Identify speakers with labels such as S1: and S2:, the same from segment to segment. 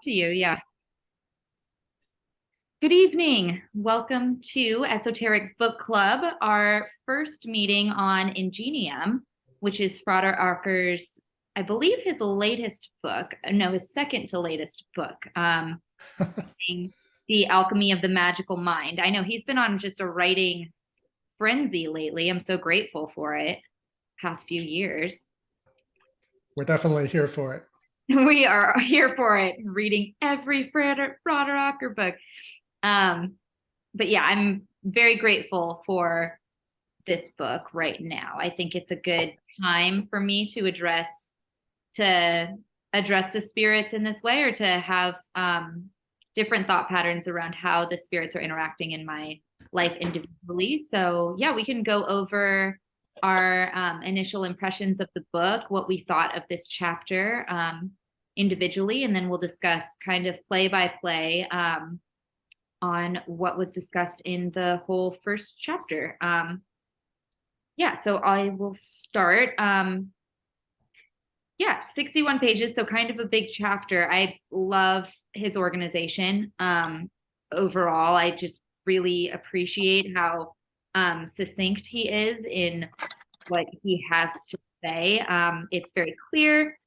S1: to you. Yeah. Good evening. Welcome to Esoteric Book Club, our first meeting on Ingenium, which is Frater Acher's, I believe his latest book. No, his second to latest book, The Alchemy of the Magical Mind. I know he's been on just a writing frenzy lately. I'm so grateful for it past few years.
S2: We're definitely here for it.
S1: We are here for it, reading every Frater Acher book. But yeah, I'm very grateful for this book right now. I think it's a good time for me to address the spirits in this way, or to have different thought patterns around how the spirits are interacting in my life individually. So yeah, we can go over our initial impressions of the book, what we thought of this chapter individually, and then we'll discuss kind of play by play on what was discussed in the whole first chapter. Yeah, so I will start. Yeah, 61 pages, so kind of a big chapter. I love his organization. Overall, I just really appreciate how succinct he is in what he has to say. It's very clear,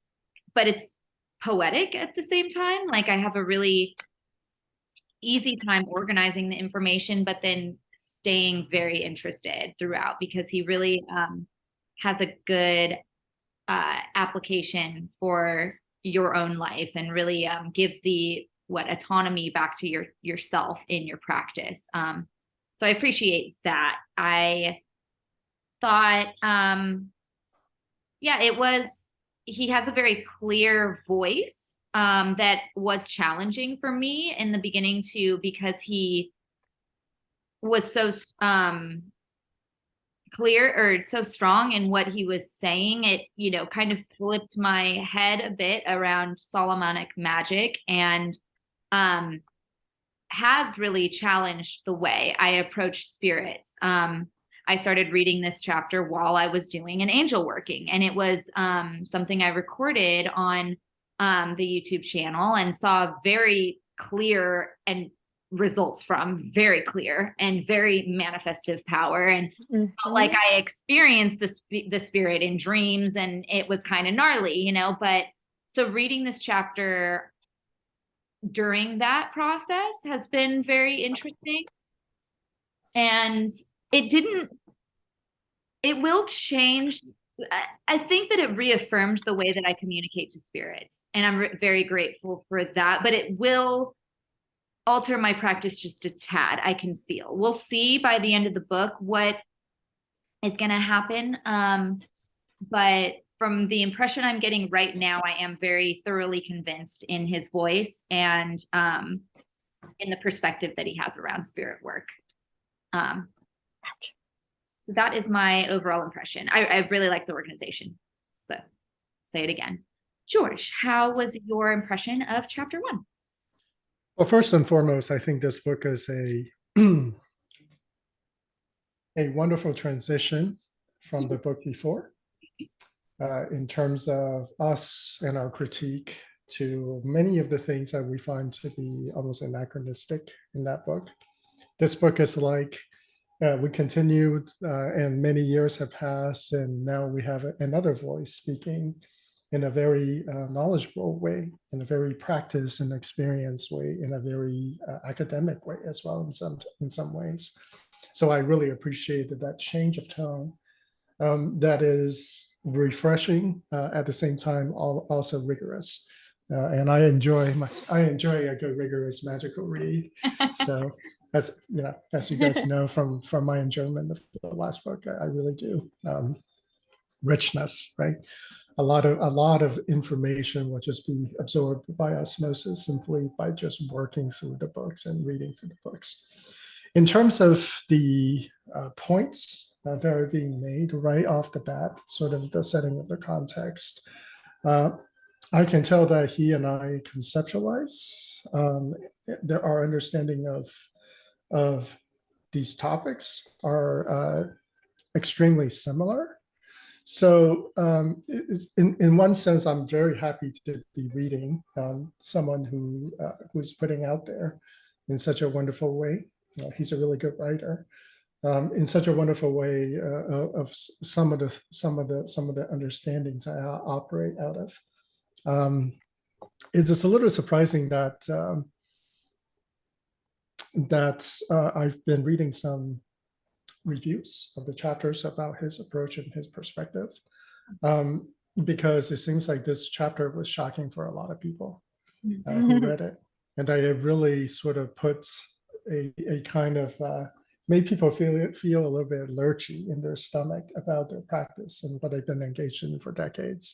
S1: but it's poetic at the same time. Like, I have a really easy time organizing the information, but then staying very interested throughout, because he really has a good application for your own life, and really gives the autonomy back to yourself in your practice. So I appreciate that. I thought, yeah, he has a very clear voice that was challenging for me in the beginning too, because he was so clear, or so strong in what he was saying. It, kind of flipped my head a bit around Solomonic magic, and has really challenged the way I approach spirits. I started reading this chapter while I was doing an angel working, and it was something I recorded on the YouTube channel, and saw very clear and results from, very clear and very manifestive power, and like I experienced the spirit in dreams, and it was kind of gnarly, but so reading this chapter during that process has been very interesting. And it will change. I think that it reaffirmed the way that I communicate to spirits, and I'm very grateful for that, but it will alter my practice just a tad. I can feel. We'll see by the end of the book what is going to happen. But from the impression I'm getting right now, I am very thoroughly convinced in his voice, and in the perspective that he has around spirit work. So that is my overall impression. I really like the organization. So say it again. George, how was your impression of chapter 1?
S2: Well, first and foremost, I think this book is a wonderful transition from the book before, in terms of us and our critique to many of the things that we find to be almost anachronistic in that book. This book is like, we continued, and many years have passed, and now we have another voice speaking in a very knowledgeable way, in a very practiced and experienced way, in a very academic way as well, in some ways. So I really appreciate that change of tone, that is refreshing, at the same time also rigorous. And I enjoy a good rigorous magical read. So as you guys know from my enjoyment of the last book, I really do. Richness, right? A lot of information will just be absorbed by osmosis simply by just working through the books and reading through the books. In terms of the points that are being made right off the bat, sort of the setting of the context, I can tell that he and I conceptualize our understanding of these topics are extremely similar. So in one sense, I'm very happy to be reading someone who's putting out there in such a wonderful way. He's a really good writer. In such a wonderful way of some of the understandings I operate out of. It's just a little surprising that I've been reading some reviews of the chapters about his approach and his perspective, because it seems like this chapter was shocking for a lot of people who read it, and that it really sort of puts a kind of made people feel a little bit lurchy in their stomach about their practice and what they've been engaged in for decades.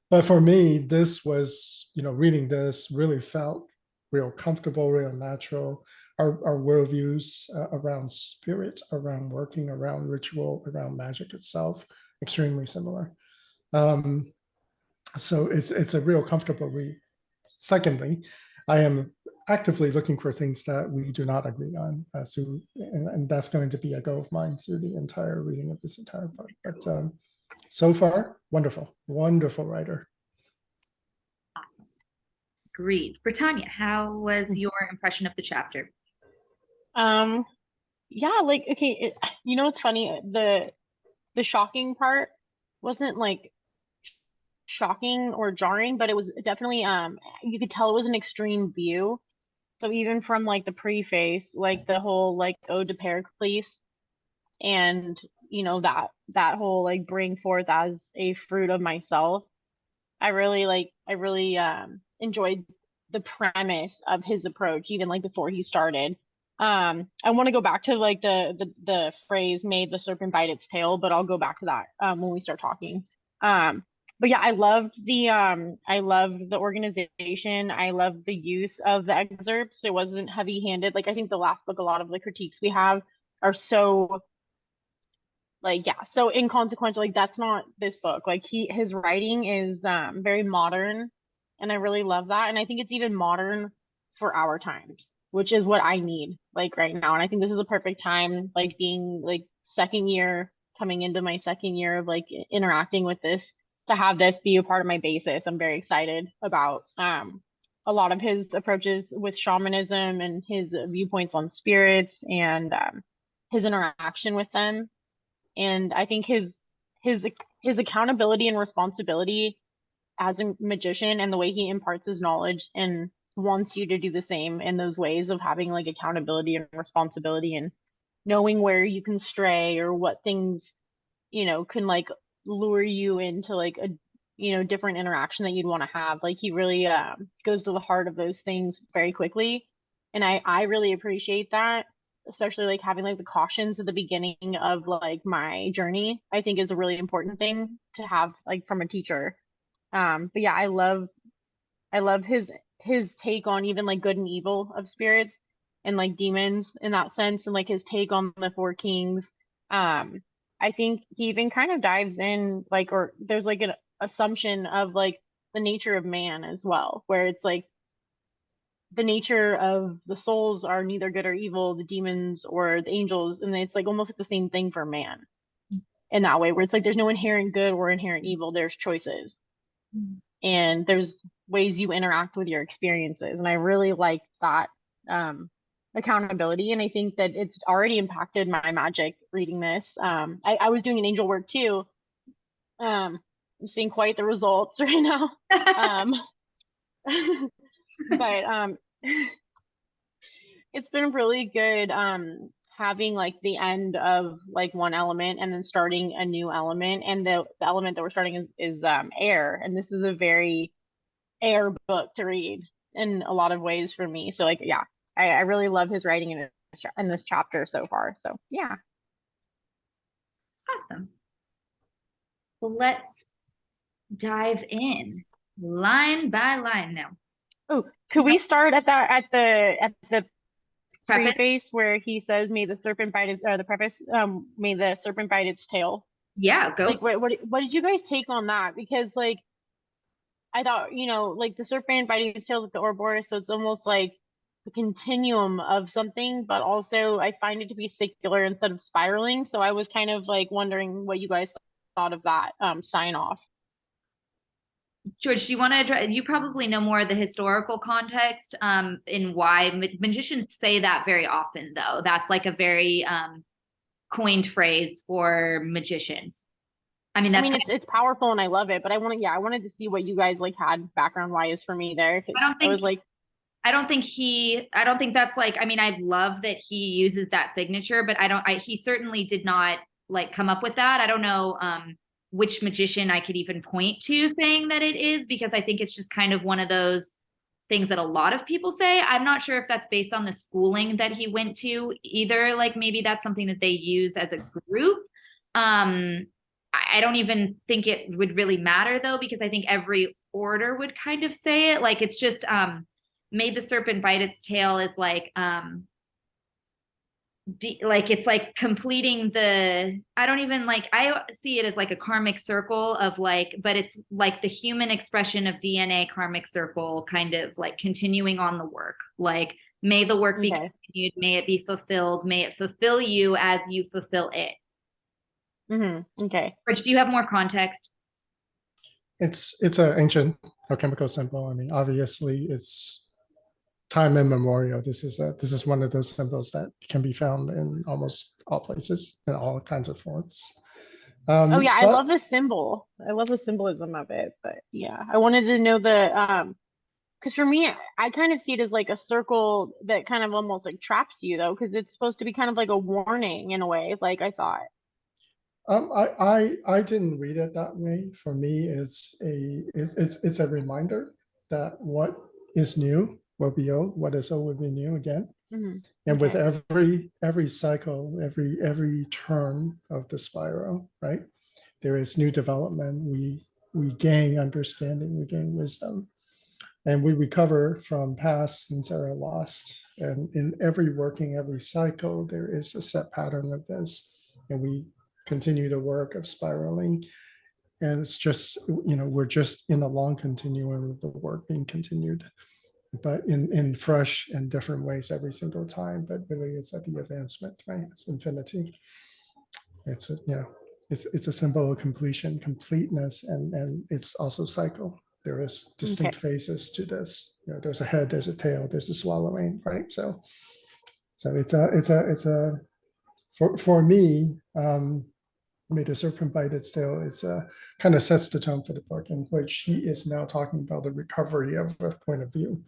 S2: But for me, this was, reading this really felt real comfortable, real natural. Our worldviews around spirit, around working, around ritual, around magic itself, extremely similar. So it's a real comfortable read. Secondly, I am actively looking for things that we do not agree on, and that's going to be a goal of mine through the entire reading of this entire book. But so far, wonderful, wonderful writer.
S1: Awesome. Agreed. Britannia, how was your impression of the chapter?
S3: Yeah, like, okay, it's funny, the shocking part wasn't like shocking or jarring, but it was definitely you could tell it was an extreme view. So even from like the preface, like the whole like ode to Pericles, and that whole like bring forth as a fruit of myself, I really enjoyed the premise of his approach, even like before he started. I want to go back to like the phrase "made the serpent bite its tail," but I'll go back to that when we start talking. But yeah, I loved the organization. I loved the use of the excerpts. It wasn't heavy-handed. Like I think the last book, a lot of the critiques we have are so like, yeah, so inconsequential. Like that's not this book. Like his writing is very modern, and I really love that. And I think it's even modern for our times, which is what I need like right now. And I think this is a perfect time, like being like second year, coming into my second year of like interacting with this, to have this be a part of my basis. I'm very excited about a lot of his approaches with shamanism and his viewpoints on spirits, and his interaction with them. And I think his his accountability and responsibility as a magician, and the way he imparts his knowledge and wants you to do the same in those ways of having like accountability and responsibility, and knowing where you can stray or what things can like lure you into like a different interaction that you'd want to have. Like he really goes to the heart of those things very quickly, and I really appreciate that, especially like having like the cautions at the beginning of like my journey. I think is a really important thing to have like from a teacher. But yeah, I love his take on even like good and evil of spirits and like demons in that sense, and like his take on the four kings. I think he even kind of dives in like, or there's like an assumption of like the nature of man as well, where it's like the nature of the souls are neither good or evil, the demons or the angels, and it's like almost like the same thing for man in that way, where it's like there's no inherent good or inherent evil, there's choices. And there's ways you interact with your experiences. And I really like that accountability. And I think that it's already impacted my magic reading this. I was doing an angel work too. I'm seeing quite the results right now. But it's been really good having like the end of like one element and then starting a new element. And the element that we're starting is air. And this is a very air book to read in a lot of ways for me. So like, yeah, I really love his writing in this chapter so far. So yeah.
S1: Awesome. Well, let's dive in line by line now.
S3: Oh, could we start at the
S1: Preface?
S3: preface where he says, "May the serpent bite its," or the preface, "May the serpent bite its tail."
S1: Yeah, go.
S3: Like, what did you guys take on that? Because like, I thought, like the serpent biting its tail with the Ouroboros, so it's almost like the continuum of something, but also I find it to be circular instead of spiraling. So I was kind of like wondering what you guys thought of that sign off.
S1: George, do you want to address, you probably know more of the historical context in why magicians say that very often, though. That's like a very coined phrase for magicians. I mean, that's
S3: it's powerful and I love it, but I wanted to see what you guys like had background wise for me there, because I was like,
S1: I don't think that's like, I mean, I love that he uses that signature, but he certainly did not like come up with that. I don't know which magician I could even point to saying that it is, because I think it's just kind of one of those things that a lot of people say. I'm not sure if that's based on the schooling that he went to either. Like maybe that's something that they use as a group. I don't even think it would really matter though, because I think every order would kind of say it. Like it's just made the serpent bite its tail is like like it's like completing the, I don't even like, I see it as like a karmic circle of like, but it's like the human expression of DNA karmic circle, kind of like continuing on the work. Like may the work be continued, may it be fulfilled, may it fulfill you as you fulfill it.
S3: Okay.
S1: Rich, do you have more context?
S2: It's an ancient alchemical symbol. I mean, obviously, it's time immemorial. This is one of those symbols that can be found in almost all places in all kinds of forms.
S3: Oh yeah, I love the symbol. I love the symbolism of it. But yeah, I wanted to know the because for me, I kind of see it as like a circle that kind of almost like traps you though, because it's supposed to be kind of like a warning in a way. Like I thought.
S2: I didn't read it that way. For me, it's a reminder that what is new will be old, what is old will be new again. And with every cycle, every turn of the spiral, right, there is new development. We gain understanding, we gain wisdom, and we recover from past things that are lost. And in every working, every cycle, there is a set pattern of this, and we continue the work of spiraling. And it's just, we're just in a long continuum of the work being continued, but in fresh and different ways every single time. But really, it's at the advancement, right? It's infinity. It's it's a symbol of completion, completeness, and it's also cycle. There is distinct phases to this. There's a head, there's a tail, there's a swallowing, right? So it's a for me. May the serpent bite its tail. It's kind of sets the tone for the book, in which he is now talking about the recovery of a point of view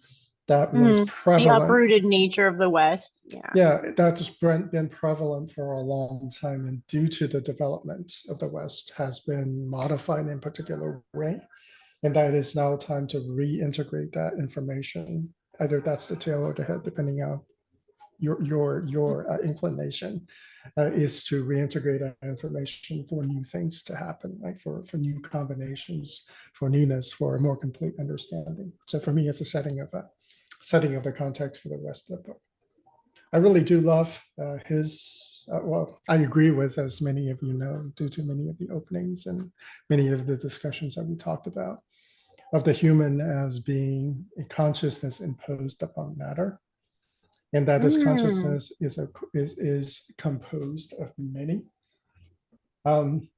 S2: that was prevalent.
S3: The uprooted nature of the West.
S2: Yeah, that's been prevalent for a long time, and due to the development of the West, has been modified in a particular way, and that it is now time to reintegrate that information. Either that's the tail or the head, depending on your inclination, is to reintegrate that information for new things to happen, right? For new combinations, for newness, for a more complete understanding. So for me, it's a setting of the context for the rest of the book. I really do love his. Well, I agree with, as many of you know, due to many of the openings and many of the discussions that we talked about, of the human as being a consciousness imposed upon matter. And that this consciousness is composed of many, and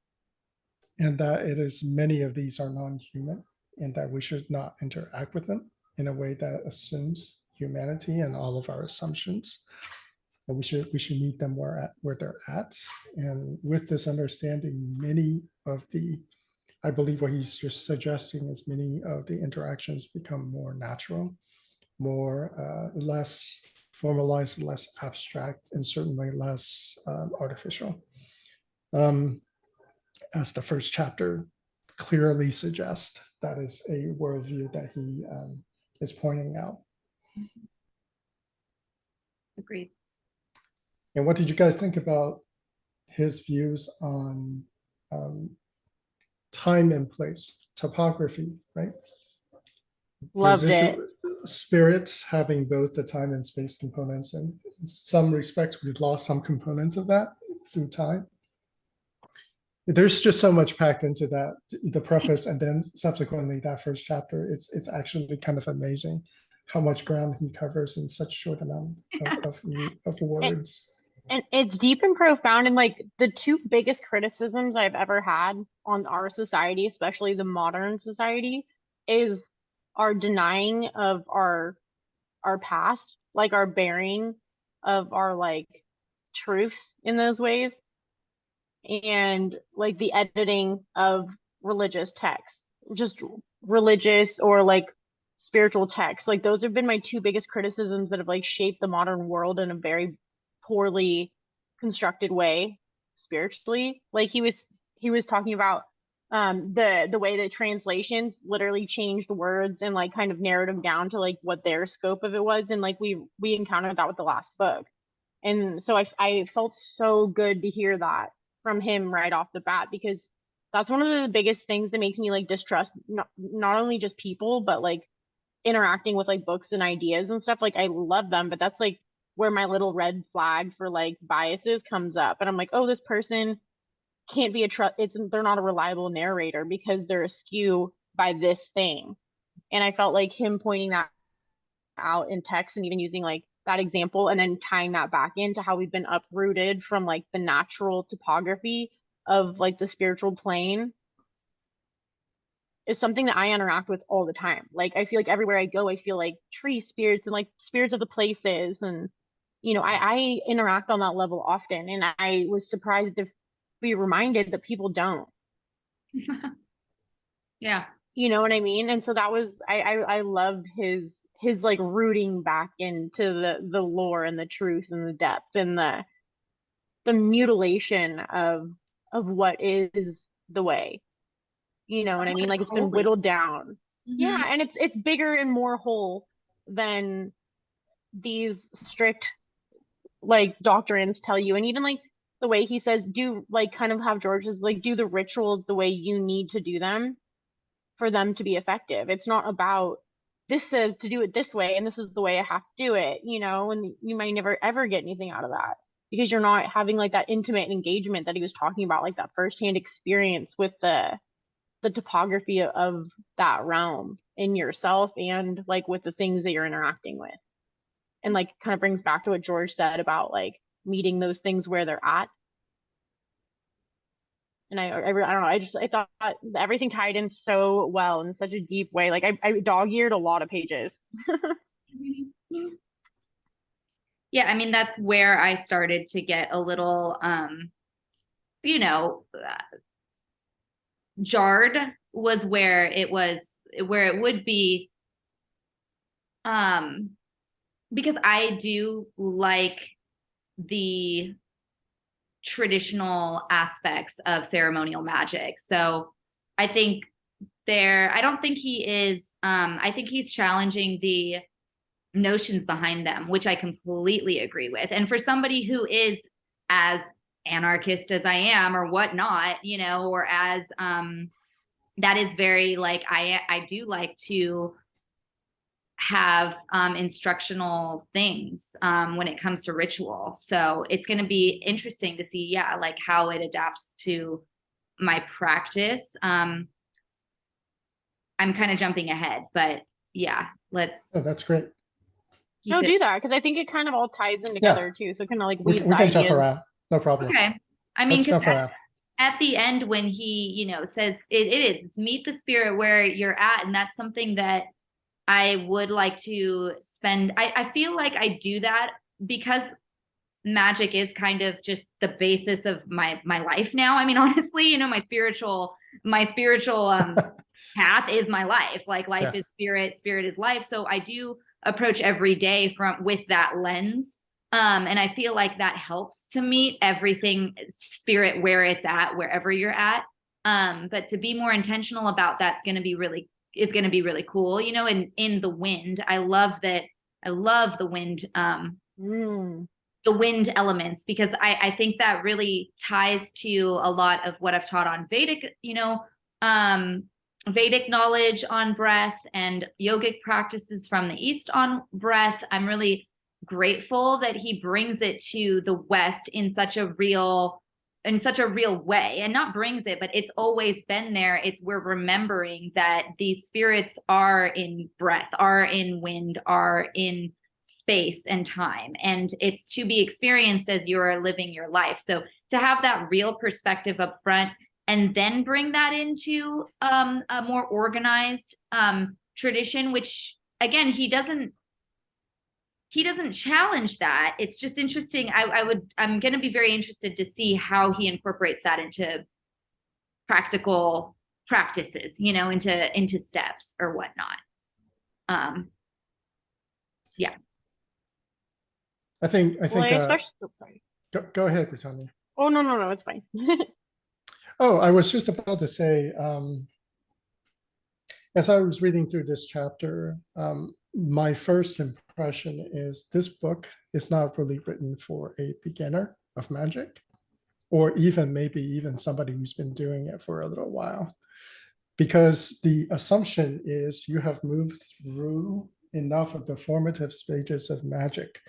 S2: that it is many of these are non-human, and that we should not interact with them in a way that assumes humanity and all of our assumptions. But we should meet them where they're at. And with this understanding, I believe what he's just suggesting is many of the interactions become more natural, less formalized, less abstract, and certainly less artificial. As the first chapter clearly suggests, that is a worldview that he is pointing out.
S1: Agreed.
S2: And what did you guys think about his views on time and place, topography, right?
S3: Loved it.
S2: Spirits having both the time and space components, and in some respects we've lost some components of that through time. There's just so much packed into that, the preface, and then subsequently that first chapter. It's actually kind of amazing how much ground he covers in such a short amount of words.
S3: And it's deep and profound. And like the two biggest criticisms I've ever had on our society, especially the modern society, is our denying of our past, like our bearing of our like truths in those ways, and like the editing of religious texts, just religious or like spiritual texts. Like those have been my two biggest criticisms that have like shaped the modern world in a very poorly constructed way spiritually. Like he was talking about the way that translations literally changed words and like kind of narrowed them down to like what their scope of it was, and like we encountered that with the last book. And so I felt so good to hear that from him right off the bat, because that's one of the biggest things that makes me like distrust not only just people but like interacting with like books and ideas and stuff. Like I love them, but that's like where my little red flag for like biases comes up, and I'm like, oh, this person can't be a they're not a reliable narrator because they're askew by this thing. And I felt like him pointing that out in text and even using like that example and then tying that back into how we've been uprooted from like the natural topography of like the spiritual plane is something that I interact with all the time. Like I feel like everywhere I go, I feel like tree spirits and like spirits of the places. And I interact on that level often. And I was surprised to be reminded that people don't.
S1: Yeah.
S3: You know what I mean? And so that was I loved his like rooting back into the lore and the truth and the depth and the mutilation of what is the way. You know what I mean? Like it's been whittled down. Yeah,
S1: Mm-hmm.
S3: and it's bigger and more whole than these strict like doctrines tell you. And even like the way he says do like kind of have George's like do the rituals the way you need to do them for them to be effective. It's not about this says to do it this way and this is the way I have to do it, and you might never ever get anything out of that because you're not having like that intimate engagement that he was talking about, like that firsthand experience with the topography of that realm in yourself and like with the things that you're interacting with. And like kind of brings back to what George said about like meeting those things where they're at. And I don't know. I thought everything tied in so well in such a deep way. Like I dog-eared a lot of pages.
S1: Yeah, I mean, that's where I started to get a little you know jarred, was where it would be um because I do like the traditional aspects of ceremonial magic. So I think I don't think he is, I think he's challenging the notions behind them, which I completely agree with. And for somebody who is as anarchist as I am or whatnot, or as, that is very like, I do like to have instructional things when it comes to ritual. So it's going to be interesting to see, like how it adapts to my practice. I'm kind of jumping ahead, but yeah, let's.
S2: Oh, that's great.
S3: No, do that because I think it kind of all ties in together too. So it kind of like weaves
S2: We can jump
S3: ideas.
S2: around. No problem.
S1: Okay. I mean,
S2: Let's jump around.
S1: At the end when he, says it's meet the spirit where you're at. And that's something that I would like to spend. I feel like I do that because magic is kind of just the basis of my life now. I mean, honestly, my spiritual path is my life. Like life is spirit is life. So I do approach every day with that lens. And I feel like that helps to meet everything spirit where it's at, wherever you're at. But to be more intentional about that's going to be really cool, and in the wind. I love the wind, the wind elements, because I think that really ties to a lot of what I've taught on Vedic, Vedic knowledge on breath and yogic practices from the East on breath. I'm really grateful that he brings it to the West in such a real way, and not brings it, but it's always been there. We're remembering that these spirits are in breath, are in wind, are in space and time, and it's to be experienced as you're living your life. So to have that real perspective up front and then bring that into a more organized tradition, which again, he doesn't challenge that. It's just interesting. I'm going to be very interested to see how he incorporates that into practical practices, into steps or whatnot. Yeah.
S2: I think
S3: especially, sorry.
S2: Go ahead, Britannia.
S3: Oh, no, it's fine.
S2: Oh, I was just about to say, as I was reading through this chapter, my first impression is this book is not really written for a beginner of magic, or maybe even somebody who's been doing it for a little while. Because the assumption is you have moved through enough of the formative stages of magic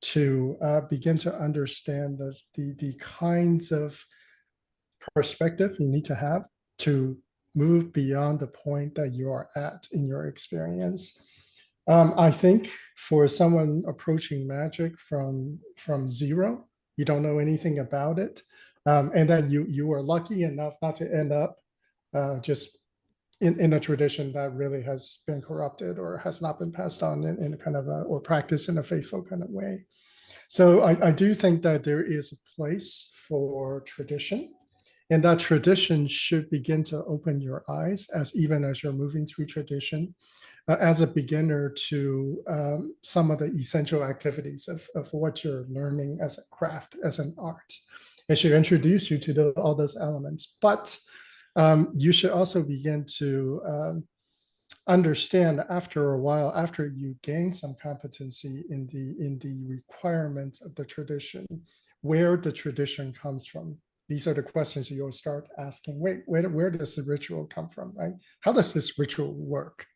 S2: to begin to understand the kinds of perspective you need to have to move beyond the point that you are at in your experience. I think for someone approaching magic from zero, you don't know anything about it, and then you are lucky enough not to end up just in a tradition that really has been corrupted or has not been passed on in a kind of or practiced in a faithful kind of way. So I do think that there is a place for tradition, and that tradition should begin to open your eyes even as you're moving through tradition, as a beginner to some of the essential activities of what you're learning as a craft, as an art. It should introduce you to all those elements, but you should also begin to understand after a while, after you gain some competency in the requirements of the tradition, where the tradition comes from. These are the questions you'll start asking. Wait, where does the ritual come from, right? How does this ritual work?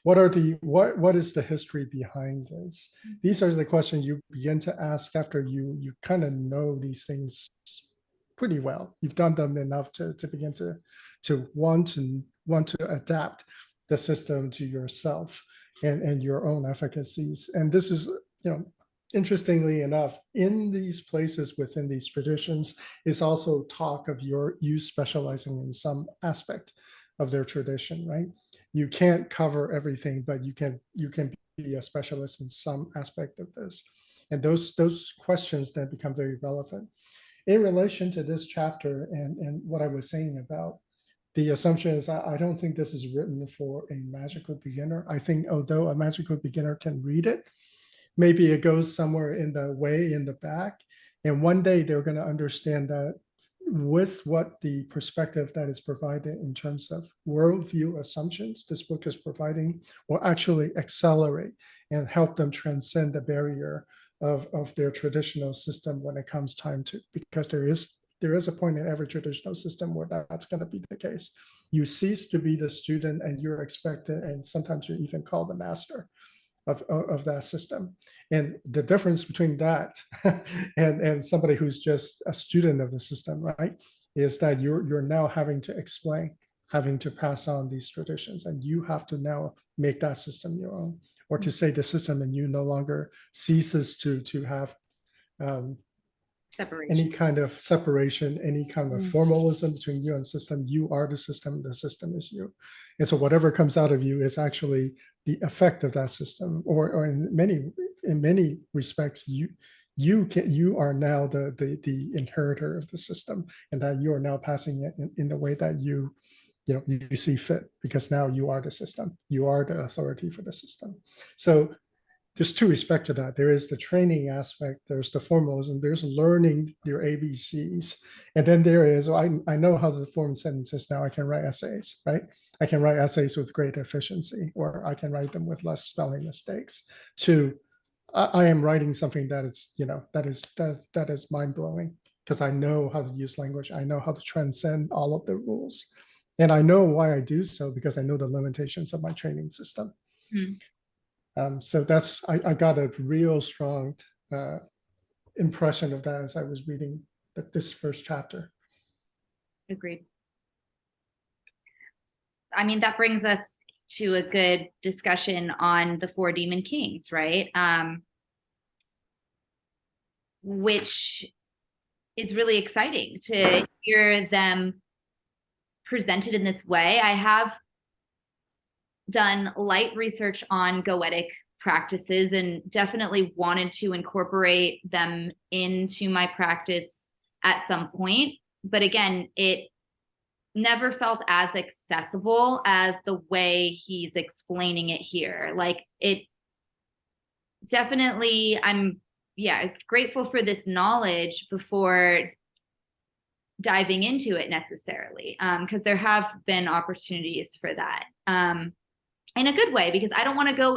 S2: What is the history behind this? These are the questions you begin to ask after you kind of know these things pretty well. You've done them enough to begin to want to adapt the system to yourself and your own efficacies. And this is, interestingly enough, in these places within these traditions is also talk of you specializing in some aspect of their tradition, right? You can't cover everything, but you can be a specialist in some aspect of this. And those questions then become very relevant. In relation to this chapter and what I was saying about the assumption is I don't think this is written for a magical beginner. I think although a magical beginner can read it, maybe it goes somewhere in the back. And one day they're going to understand that with what the perspective that is provided in terms of worldview assumptions this book is providing will actually accelerate and help them transcend the barrier of their traditional system when it comes time to, because there is a point in every traditional system where that's going to be the case. You cease to be the student and you're expected, and sometimes you're even called the master of that system. And the difference between that and somebody who's just a student of the system, right, is that you're now having to explain, having to pass on these traditions, and you have to now make that system your own, or to say the system and you no longer ceases to have
S1: Separation.
S2: Any kind of separation, any kind of formalism between you and system. You are the system is you. And so whatever comes out of you is actually the effect of that system, or in many respects, you are now the inheritor of the system, and that you are now passing it in the way that you see fit, because now you are the system. You are the authority for the system. So there's two respects to that. There is the training aspect, there's the formalism, there's learning your ABCs. And then there is, I know how to form sentences now, I can write essays, right? I can write essays with great efficiency, or I can write them with less spelling mistakes. I am writing something that is, that is mind-blowing, because I know how to use language. I know how to transcend all of the rules. And I know why I do so, because I know the limitations of my training system. So I got a real strong impression of that as I was reading this first chapter.
S1: Agreed. I mean, that brings us to a good discussion on the 4 demon kings, right? which is really exciting to hear them presented in this way. I have done light research on goetic practices and definitely wanted to incorporate them into my practice at some point. But again, it never felt as accessible as the way he's explaining it here. Like, it definitely, I'm grateful for this knowledge before diving into it necessarily, because there have been opportunities for that, in a good way, because I don't want to go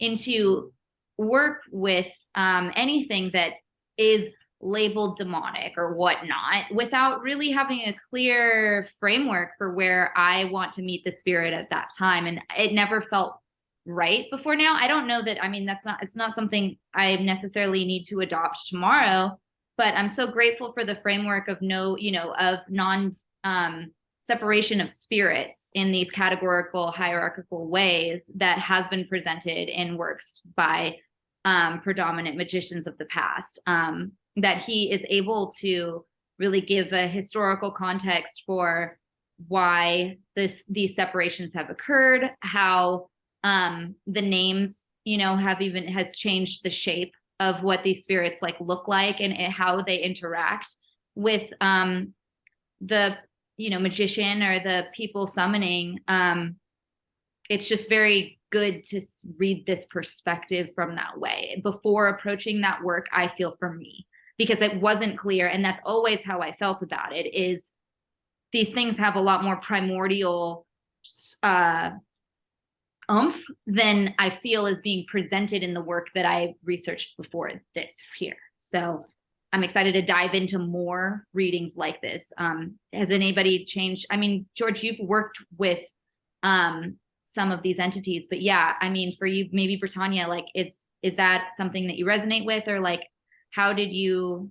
S1: into work with anything that is labeled demonic or whatnot without really having a clear framework for where I want to meet the spirit at that time. And it never felt right before now. I don't know that, I mean, it's not something I necessarily need to adopt tomorrow, but I'm so grateful for the framework of non separation of spirits in these categorical hierarchical ways that has been presented in works by predominant magicians of the past, that he is able to really give a historical context for why these separations have occurred, how the names has changed the shape of what these spirits look like, and how they interact with the magician or the people summoning. It's just very good to read this perspective from that way before approaching that work, I feel, for me, because it wasn't clear. And that's always how I felt about it, is these things have a lot more primordial oomph than I feel is being presented in the work that I researched before this here. So I'm excited to dive into more readings like this. Has anybody changed? I mean, George, you've worked with some of these entities, but yeah, I mean, for you, maybe Britannia, is that something that you resonate with, or how did you,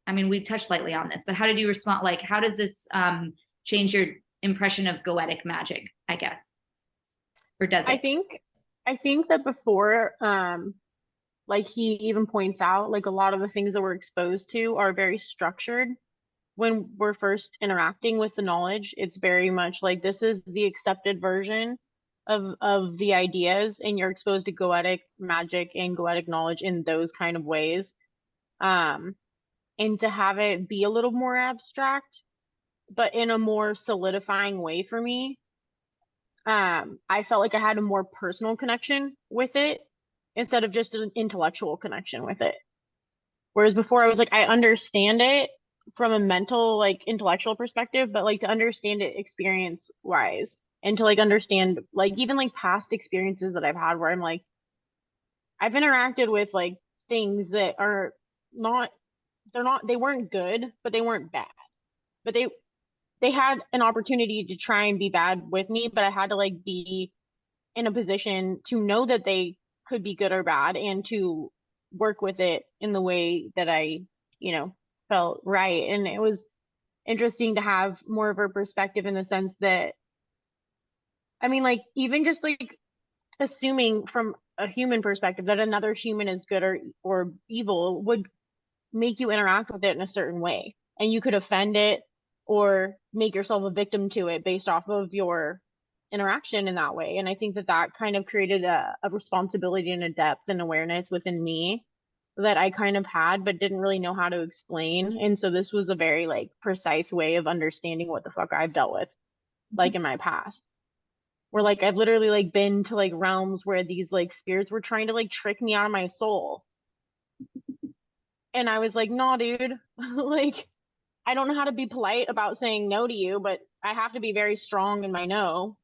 S1: I mean, we touched lightly on this, but how did you respond? How does this change your impression of goetic magic, I guess? Or does it?
S3: I think that before, he even points out, a lot of the things that we're exposed to are very structured. When we're first interacting with the knowledge, it's very much this is the accepted version of the ideas, and you're exposed to goetic magic and goetic knowledge in those kind of ways. And to have it be a little more abstract, but in a more solidifying way for me, I felt like I had a more personal connection with it instead of just an intellectual connection with it. Whereas before I was I understand it from a mental, intellectual perspective, but to understand it experience wise, and to understand even past experiences that I've had where I'm I've interacted with things that are they weren't good, but they weren't bad. But they had an opportunity to try and be bad with me, but I had to be in a position to know that they could be good or bad, and to work with it in the way that I, felt right. And it was interesting to have more of a perspective in the sense that, I mean, even just assuming from a human perspective that another human is good or evil would make you interact with it in a certain way, and you could offend it or make yourself a victim to it based off of your interaction in that way. And I think that kind of created a responsibility and a depth and awareness within me that I kind of had but didn't really know how to explain. And so this was a very precise way of understanding what the fuck I've dealt with in my past, where I've literally been to realms where these spirits were trying to trick me out of my soul. And I was nah, dude. I don't know how to be polite about saying no to you, but I have to be very strong in my no,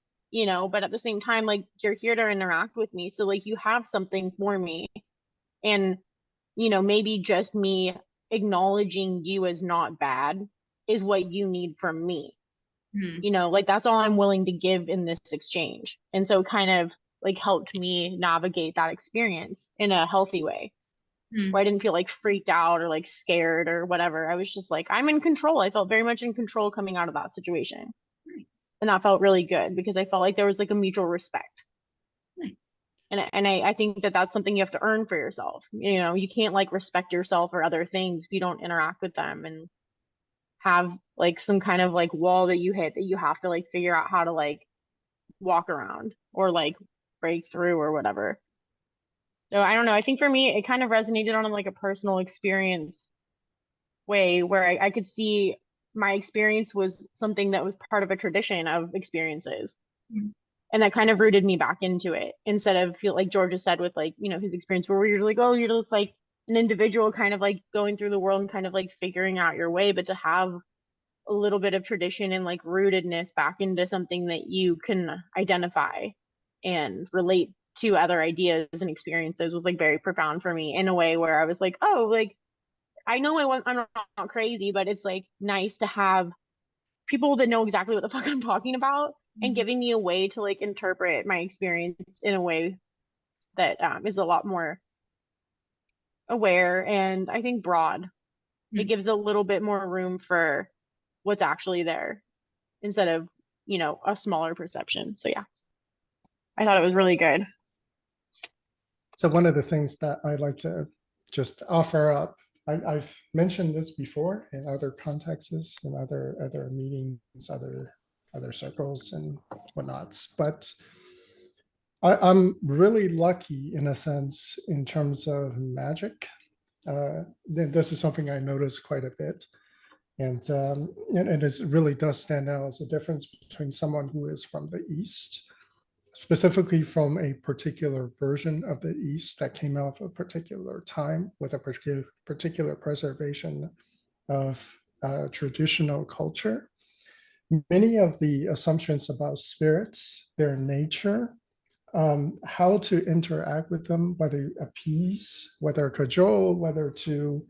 S3: but at the same time, you're here to interact with me. So you have something for me. And, maybe just me acknowledging you as not bad is what you need from me. That's all I'm willing to give in this exchange. And so it kind of helped me navigate that experience in a healthy way. Where I didn't feel freaked out or scared or whatever. I was just I'm in control. I felt very much in control coming out of that situation.
S1: Nice.
S3: And that felt really good because I felt there was a mutual respect.
S1: Nice.
S3: And I think that that's something you have to earn for yourself. You know, you can't like respect yourself or other things if you don't interact with them and have like some kind of like wall that you hit that you have to like figure out how to like walk around or like break through or whatever. So I don't know. I think for me, it kind of resonated on like a personal experience way where I could see my experience was something that was part of a tradition of experiences.
S1: Mhm.
S3: And that kind of rooted me back into it instead of feel like Georgia said with like, you know, his experience where you're like, oh, you're just like an individual kind of like going through the world and kind of like figuring out your way, but to have a little bit of tradition and like rootedness back into something that you can identify and relate to other ideas and experiences was like very profound for me in a way where I was like, oh, like I know I'm not crazy, but it's like nice to have people that know exactly what the fuck I'm talking about and
S1: Mhm.
S3: giving me a way to like interpret my experience in a way that is a lot more aware and I think broad. It
S1: Mhm.
S3: gives a little bit more room for what's actually there instead of, you know, a smaller perception. So yeah, I thought it was really good.
S2: So one of the things that I like to just offer up, I've mentioned this before in other contexts, in other meetings, other circles and whatnots, but I'm really lucky in a sense in terms of magic. This is something I notice quite a bit. And it really does stand out as a difference between someone who is from the East, specifically from a particular version of the East that came out of a particular time with a particular preservation of traditional culture. Many of the assumptions about spirits, their nature, how to interact with them, whether appease, whether cajole, whether to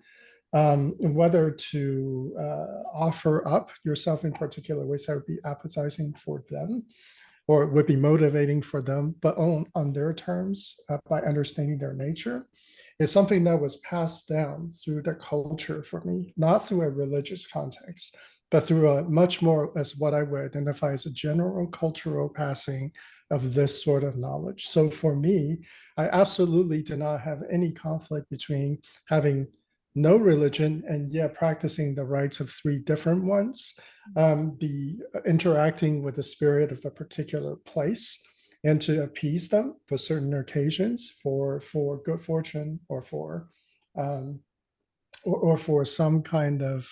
S2: offer up yourself in particular ways that would be appetizing for them or would be motivating for them, but on their terms by understanding their nature, is something that was passed down through the culture for me, not through a religious context, but through a much more as what I would identify as a general cultural passing of this sort of knowledge. So for me, I absolutely do not have any conflict between having no religion and yet practicing the rites of three different ones, be interacting with the spirit of a particular place and to appease them for certain occasions, for good fortune um, or for some kind of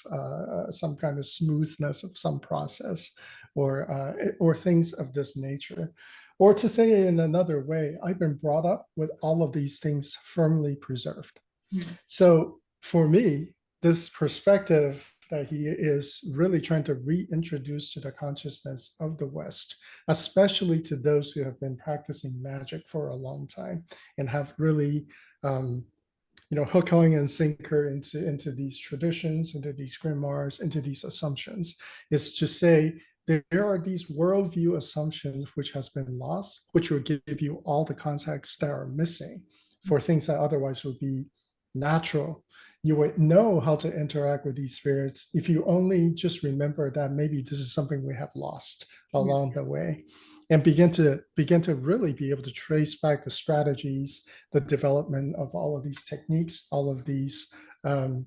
S2: smoothness of some process or things of this nature. Or to say it in another way, I've been brought up with all of these things firmly preserved.
S1: Mhm.
S2: So for me, this perspective that he is really trying to reintroduce to the consciousness of the West, especially to those who have been practicing magic for a long time and have really, hook, line, and sinker into these traditions, into these grimoires, into these assumptions, is to say there are these worldview assumptions which has been lost, which will give you all the contexts that are missing for things that otherwise would be natural. You would know how to interact with these spirits if you only just remember that maybe this is something we have lost
S1: Yeah.
S2: along the way, and begin to really be able to trace back the strategies, the development of all of these techniques, all of these um,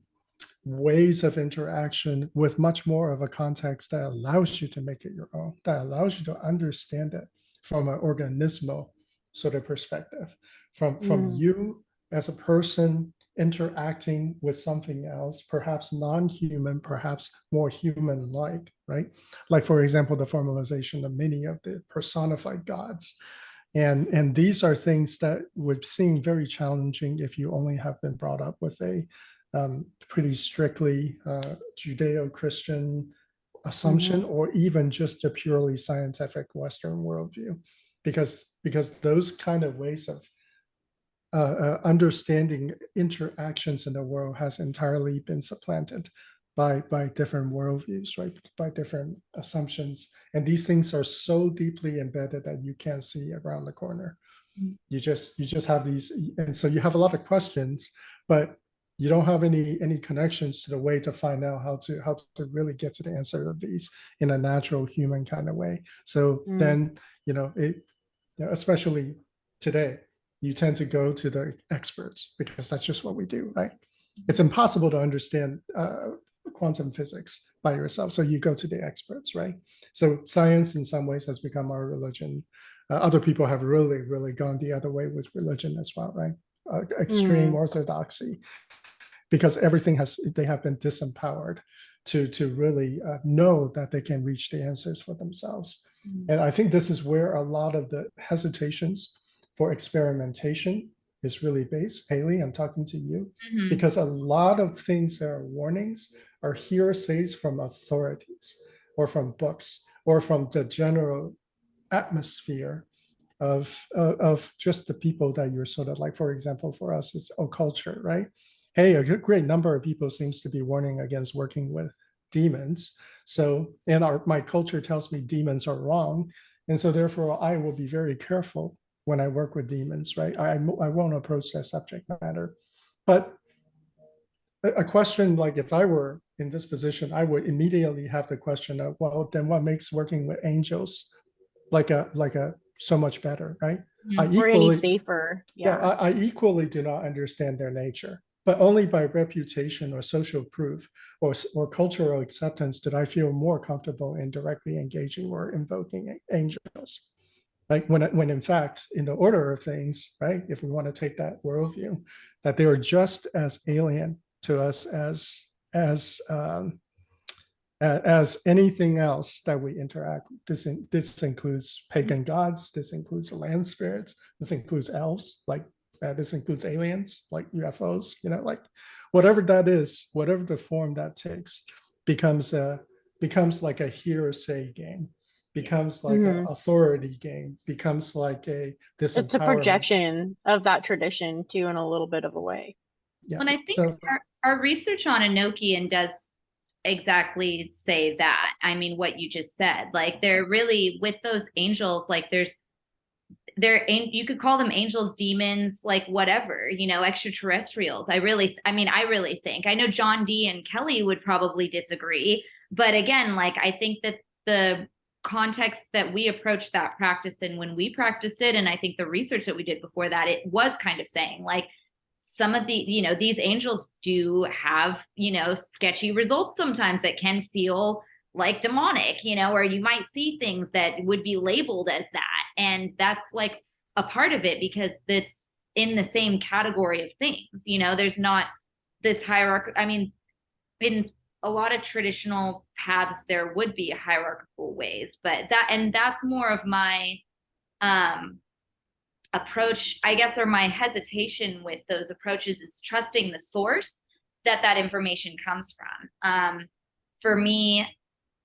S2: ways of interaction with much more of a context that allows you to make it your own, that allows you to understand it from an organismal sort of perspective, from
S3: Mm,
S2: you as a person interacting with something else, perhaps non-human, perhaps more human-like, right? Like, for example, the formalization of many of the personified gods. And these are things that would seem very challenging if you only have been brought up with a pretty strictly Judeo-Christian assumption,
S3: mhm,
S2: or even just a purely scientific Western worldview, because those kind of ways of understanding interactions in the world has entirely been supplanted by different worldviews, right? By different assumptions, and these things are so deeply embedded that you can't see around the corner.
S1: Mhm.
S2: You just have these, and so you have a lot of questions, but you don't have any connections to the way to find out how to really get to the answer of these in a natural human kind of way. So
S3: mm,
S2: then, especially today, you tend to go to the experts because that's just what we do, right? It's impossible to understand quantum physics by yourself, so you go to the experts, right? So science in some ways has become our religion. Other people have really, really gone the other way with religion as well, right? Extreme orthodoxy, because they have been disempowered to really know that they can reach the answers for themselves. And I think this is where a lot of the hesitations for experimentation is really based. Haley, I'm talking to you, because a lot of things that are warnings are hearsays from authorities or from books or from the general atmosphere of just the people that you're sort of like. For example, for us, it's occulture, right? Hey, a great number of people seems to be warning against working with demons. So, and my culture tells me demons are wrong. And so therefore I will be very careful when I work with demons, right? I won't approach that subject matter. But a question like, if I were in this position, I would immediately have the question of, well, then what makes working with angels like a so much better, right?
S3: Or any safer.
S2: I equally do not understand their nature, but only by reputation or social proof or cultural acceptance did I feel more comfortable in directly engaging or invoking angels. Like when in fact, in the order of things, right, if we want to take that worldview, that they are just as alien to us as anything else that we interact with. This includes pagan gods, this includes land spirits, this includes elves, like this includes aliens, like UFOs, like whatever that is, whatever the form that takes, becomes like a hearsay game, becomes like an authority game, becomes like
S3: it's a projection of that tradition too, in a little bit of a way.
S2: Yeah.
S1: And I think our research on Enochian does exactly say that. I mean, what you just said, like they're really with those angels, like you could call them angels, demons, like whatever, extraterrestrials. I really think, I know John D and Kelly would probably disagree, but again, like I think that the context that we approached that practice in when we practiced it, and I think the research that we did before that, it was kind of saying like some of the, these angels do have, sketchy results sometimes that can feel like demonic, or you might see things that would be labeled as that. And that's like a part of it because it's in the same category of things, there's not this hierarchy. I mean, in a lot of traditional paths, there would be hierarchical ways, but that's more of my, approach, I guess, or my hesitation with those approaches is trusting the source that information comes from. For me,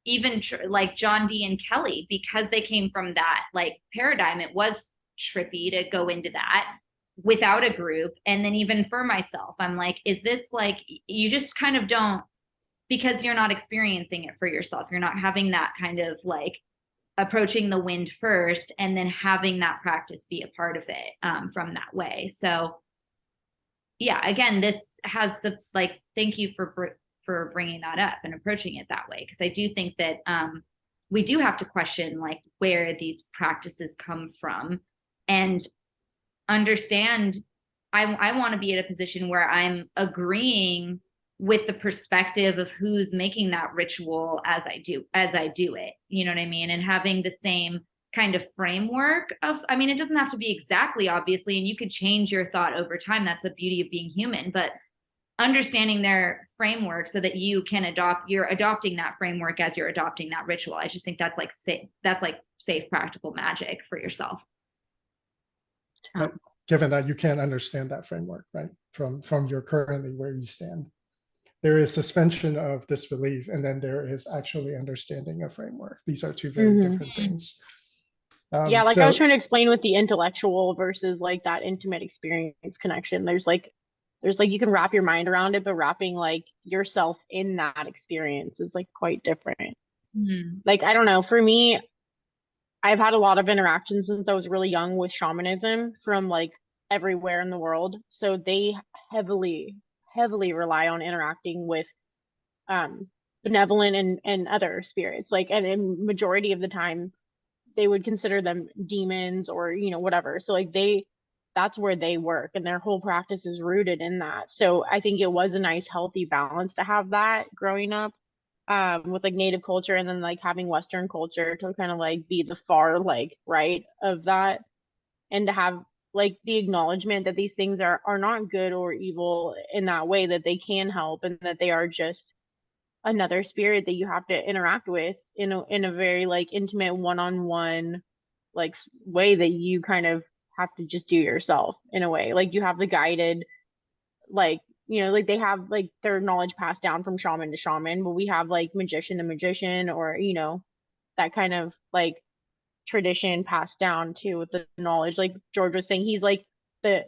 S1: even like John D and Kelly, because they came from that like paradigm, it was trippy to go into that without a group. And then even for myself, I'm like, is this like, you just kind of don't, because you're not experiencing it for yourself. You're not having that kind of like approaching the wind first and then having that practice be a part of it from that way. So yeah, again, this has the, like, thank you for bringing that up and approaching it that way. Because I do think that we do have to question like where these practices come from and understand. I want to be at a position where I'm agreeing with the perspective of who's making that ritual as I do it, you know what I mean? And having the same kind of framework of, I mean, it doesn't have to be exactly, obviously, and you could change your thought over time. That's the beauty of being human, but understanding their framework so that you're adopting that framework as you're adopting that ritual. I just think that's like safe, practical magic for yourself.
S2: Given that you can't understand that framework, right? From your currently where you stand. There is suspension of disbelief, and then there is actually understanding a framework. These are two very different things.
S3: Yeah, like I was trying to explain with the intellectual versus like that intimate experience connection. There's like you can wrap your mind around it, but wrapping like yourself in that experience is like quite different. Like, I don't know, for me, I've had a lot of interactions since I was really young with shamanism from like everywhere in the world. So they heavily rely on interacting with benevolent and other spirits, like, and in majority of the time they would consider them demons or whatever. So like they that's where they work, and their whole practice is rooted in that. So I think it was a nice, healthy balance to have that growing up, with like native culture and then like having Western culture to kind of like be the far like right of that, and to have like the acknowledgement that these things are not good or evil in that way, that they can help and that they are just another spirit that you have to interact with in a very like intimate one-on-one like way that you kind of have to just do yourself in a way. Like you have the guided, like, you know, like they have like their knowledge passed down from shaman to shaman, but we have like magician to magician, or, you know, that kind of like tradition passed down too with the knowledge. Like George was saying, he's like the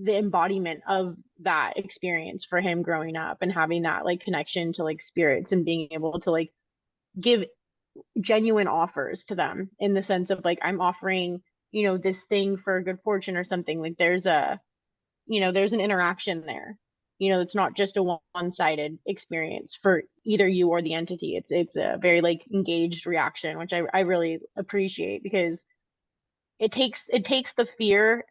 S3: embodiment of that experience for him growing up and having that like connection to like spirits and being able to like give genuine offers to them, in the sense of like, I'm offering, you know, this thing for good fortune or something. Like there's a, you know, there's an interaction there. You know, it's not just a one-sided experience for either you or the entity. It's a very like engaged reaction, which I really appreciate, because it takes the fear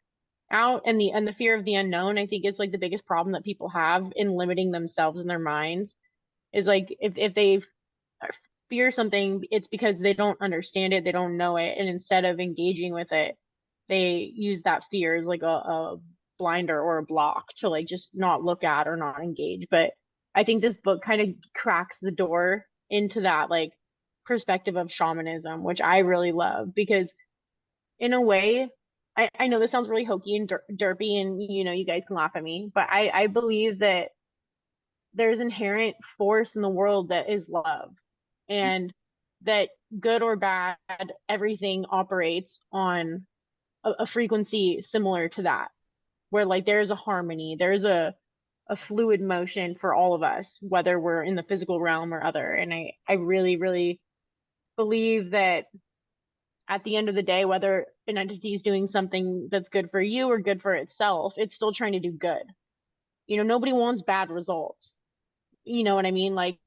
S3: out, and the fear of the unknown, I think, is like the biggest problem that people have in limiting themselves in their minds. Is like, if they fear something, it's because they don't understand it, they don't know it, and instead of engaging with it, they use that fear as like a blinder or a block to like just not look at or not engage. But I think this book kind of cracks the door into that like perspective of shamanism, which I really love, because in a way, I know this sounds really hokey and derpy, and you know, you guys can laugh at me, but I believe that there's inherent force in the world that is love, and that good or bad, everything operates on a frequency similar to that, where like there's a harmony, there's a fluid motion for all of us, whether we're in the physical realm or other. And I really, really believe that at the end of the day, whether an entity is doing something that's good for you or good for itself, it's still trying to do good. You know, nobody wants bad results. You know what I mean? Like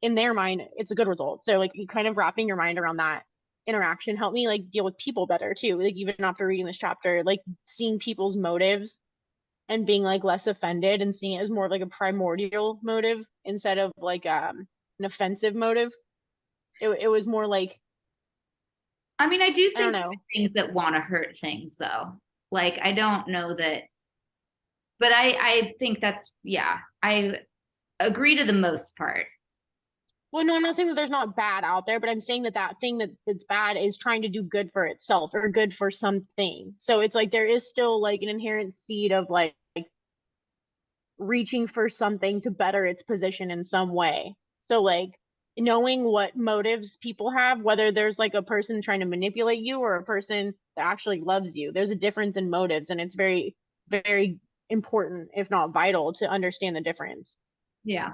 S3: in their mind, it's a good result. So like you kind of wrapping your mind around that interaction helped me like deal with people better too. Like even after reading this chapter, like seeing people's motives and being like less offended and seeing it as more of like a primordial motive instead of like an offensive motive. It was more like,
S1: I mean, I do
S3: I don't
S1: think there
S3: know.
S1: are things that want to hurt things though. Like I don't know that, but I think that's, yeah, I agree to the most part.
S3: Well, no, I'm not saying that there's not bad out there, but I'm saying that that thing that's bad is trying to do good for itself or good for something. So it's like there is still like an inherent seed of like reaching for something to better its position in some way. So like knowing what motives people have, whether there's like a person trying to manipulate you or a person that actually loves you, there's a difference in motives, and it's very, very important, if not vital, to understand the difference.
S1: Yeah,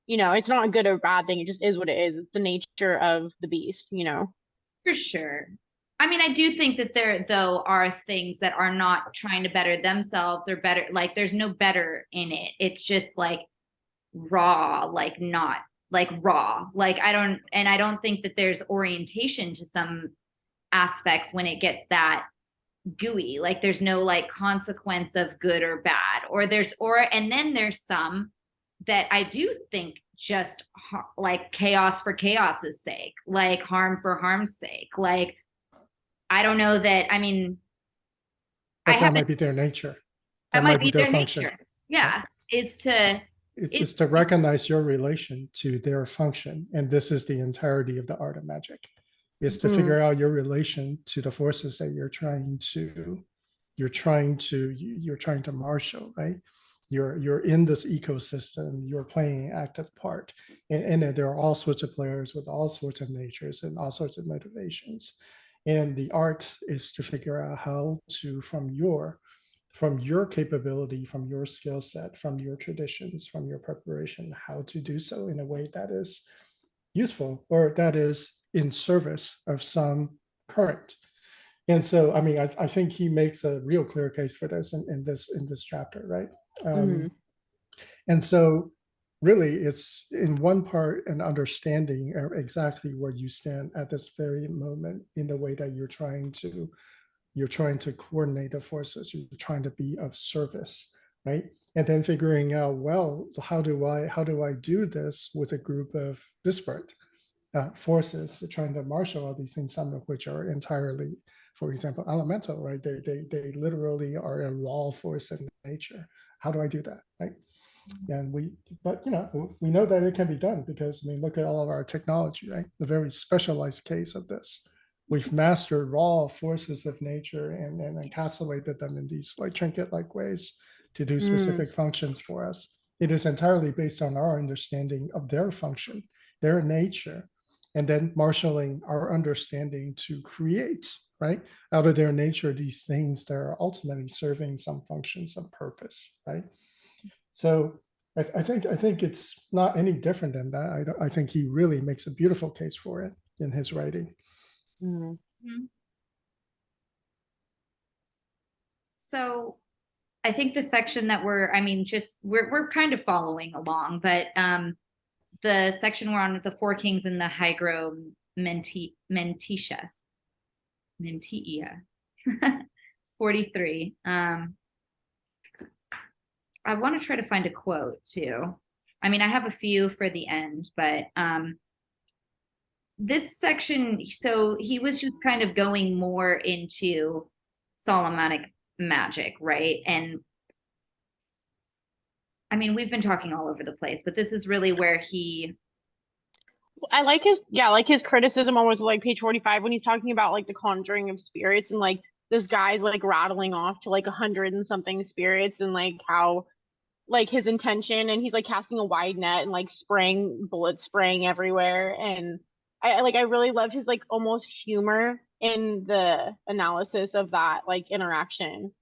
S3: You know, it's not a good or bad thing. It just is what it is. It's the nature of the beast, you know?
S1: for sure. I mean, I do think that there, though, are things that are not trying to better themselves or better, like there's no better in it. It's just like raw, like not like raw. Like I don't think that there's orientation to some aspects when it gets that gooey. Like there's no like consequence of good or bad, or and then there's some that I do think just like chaos for chaos's sake, like harm for harm's sake. Like I don't know that. I mean, I
S2: But that
S1: haven't.
S2: might be their nature.
S1: That
S2: That
S1: might
S2: might be
S1: be
S2: their
S1: their
S2: function.
S1: nature. Yeah, is to
S2: It's
S1: it's
S2: to recognize your relation to their function. And this is the entirety of the art of magic, is to
S3: Mm,
S2: figure out your relation to the forces that you're trying to marshal, right? You're in this ecosystem, you're playing an active part. And there are all sorts of players with all sorts of natures and all sorts of motivations. And the art is to figure out how to, from your capability, from your skill set, from your traditions, from your preparation, how to do so in a way that is useful or that is in service of some current. And so, I mean, I think he makes a real clear case for this in this chapter, right?
S3: mm,
S2: And so, really, it's in one part an understanding of exactly where you stand at this very moment in the way that you're trying to you're trying to coordinate the forces, you're trying to be of service, right? And then figuring out, well, how do I do this with a group of disparate forces, trying to marshal all these things, some of which are entirely, for example, elemental, right? They literally are a raw force in nature. How do I do that, right? And but we know that it can be done because, I mean, look at all of our technology, right? The very specialized case of this. We've mastered raw forces of nature and encapsulated them in these like trinket-like ways to do specific functions for us. It is entirely based on our understanding of their function, their nature, and then marshaling our understanding to create, right, out of their nature, these things that are ultimately serving some function, some purpose, right? So I think it's not any different than that. I think he really makes a beautiful case for it in his writing.
S1: So I think the section that we're kind of following along, but the section we're on with the four kings and the Mentia 43. I want to try to find a quote too. I mean, I have a few for the end, but this section, so he was just kind of going more into Solomonic magic, right? And I mean, we've been talking all over the place, but this is really where
S3: I like his criticism almost like page 45 when he's talking about like the conjuring of spirits and like this guy's like rattling off to like 100 and something spirits and like how like his intention, and he's like casting a wide net and like bullets spraying everywhere. And I really loved his like almost humor in the analysis of that like interaction,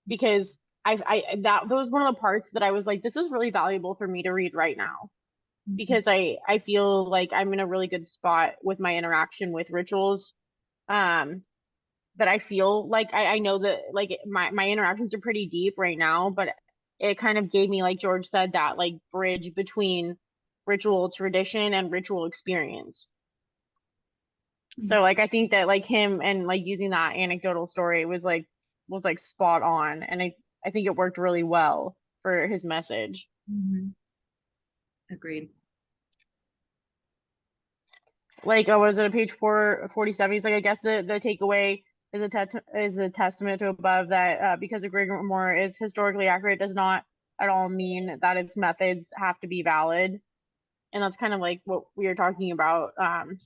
S3: because that was one of the parts that I was like, this is really valuable for me to read right now, because I feel like I'm in a really good spot with my interaction with rituals. That I feel like I know that like my interactions are pretty deep right now, but it kind of gave me, like George said, that like bridge between ritual tradition and ritual experience. So like I think that like him and like using that anecdotal story was like spot on, and I think it worked really well for his message.
S1: Agreed.
S3: Like was it page 447? He's like, I guess the takeaway is a testament to above that because a grimoire is historically accurate does not at all mean that its methods have to be valid. And that's kind of like what we were talking about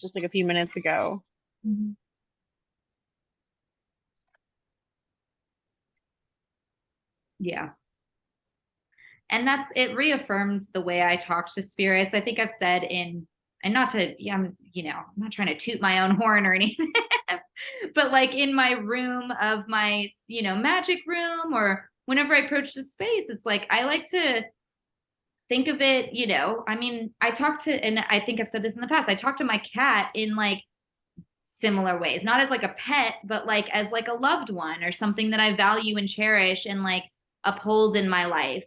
S3: just like a few minutes ago.
S1: Yeah. And it reaffirmed the way I talk to spirits. I think I've said and not to, I'm not trying to toot my own horn or anything, but like in my room of my, magic room, or whenever I approach the space, it's like, I like to think of it, I mean, and I think I've said this in the past, I talk to my cat in like similar ways, not as like a pet, but like as like a loved one or something that I value and cherish and like uphold in my life.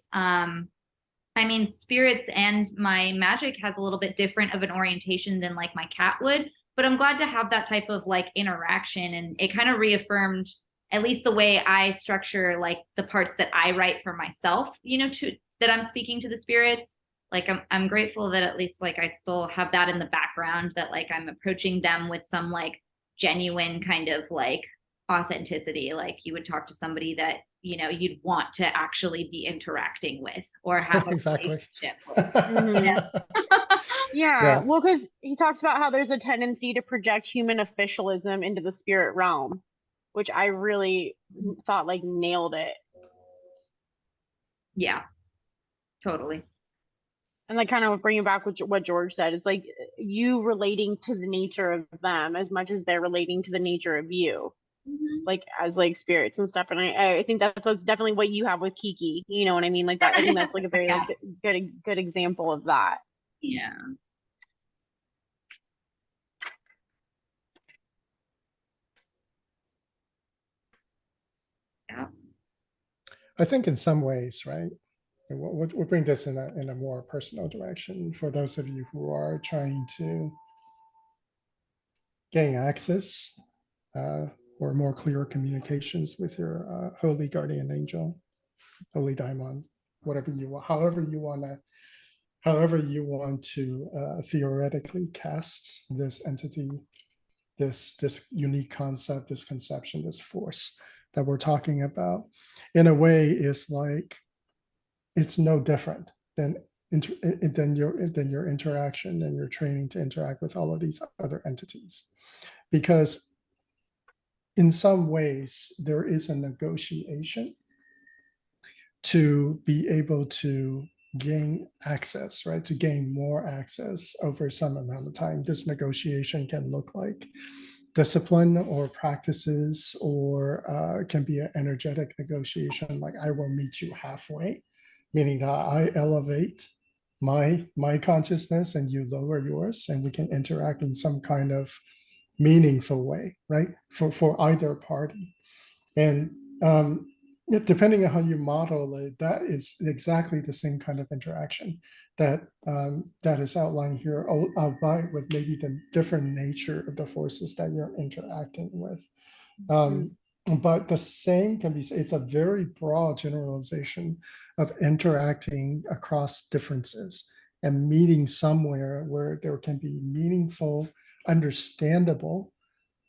S1: I mean, spirits and my magic has a little bit different of an orientation than like my cat would, but I'm glad to have that type of like interaction. And it kind of reaffirmed at least the way I structure like the parts that I write for myself, that I'm speaking to the spirits. Like I'm grateful that at least like I still have that in the background, that like I'm approaching them with some like genuine kind of like authenticity. Like you would talk to somebody that you'd want to actually be interacting with or have a
S2: exactly
S1: relationship with.
S3: Yeah, well, because he talks about how there's a tendency to project human officialism into the spirit realm, which I really thought like nailed it.
S1: Yeah, totally.
S3: And like kind of bringing back what George said, it's like you relating to the nature of them as much as they're relating to the nature of you, like as like spirits and stuff. And I think that's definitely what you have with Kiki. You know what I mean? Like that. I think that's like a very like good example of that.
S1: Yeah. Yeah.
S2: I think in some ways, right? And we'll bring this in a more personal direction for those of you who are trying to gain access or more clear communications with your holy guardian angel, holy daimon, whatever you want, however you want to theoretically cast this entity, this unique concept, this conception, this force that we're talking about. In a way, is like it's no different than your interaction and your training to interact with all of these other entities, because in some ways there is a negotiation to be able to gain access, right? To gain more access over some amount of time. This negotiation can look like discipline or practices, or can be an energetic negotiation, like I will meet you halfway, meaning that I elevate my consciousness and you lower yours, and we can interact in some kind of meaningful way, right? For either party. And depending on how you model it, that is exactly the same kind of interaction that that is outlined here, albeit with maybe the different nature of the forces that you're interacting with. But the same can be, it's a very broad generalization of interacting across differences and meeting somewhere where there can be meaningful, understandable.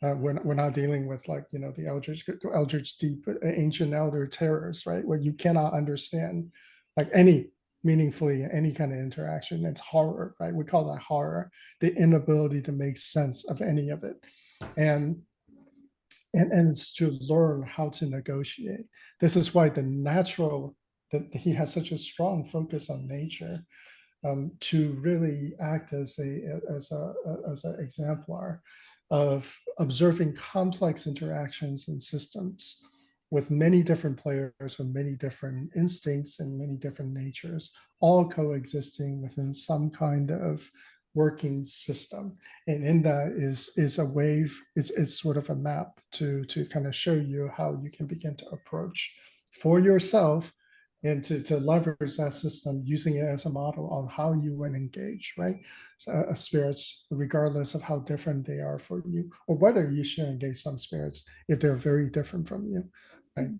S2: We're not dealing with, like, you know, the eldritch deep ancient elder terrors, right? Where you cannot understand like any meaningfully any kind of interaction. It's horror, right? We call that horror, the inability to make sense of any of it. And it's to learn how to negotiate. This is why that he has such a strong focus on nature, to really act as an exemplar of observing complex interactions and systems with many different players, with many different instincts and many different natures, all coexisting within some kind of working system. And in that is a wave, it's sort of a map to kind of show you how you can begin to approach for yourself and to leverage that system, using it as a model on how you would engage, right? So, spirits, regardless of how different they are for you, or whether you should engage some spirits if they're very different from you, right?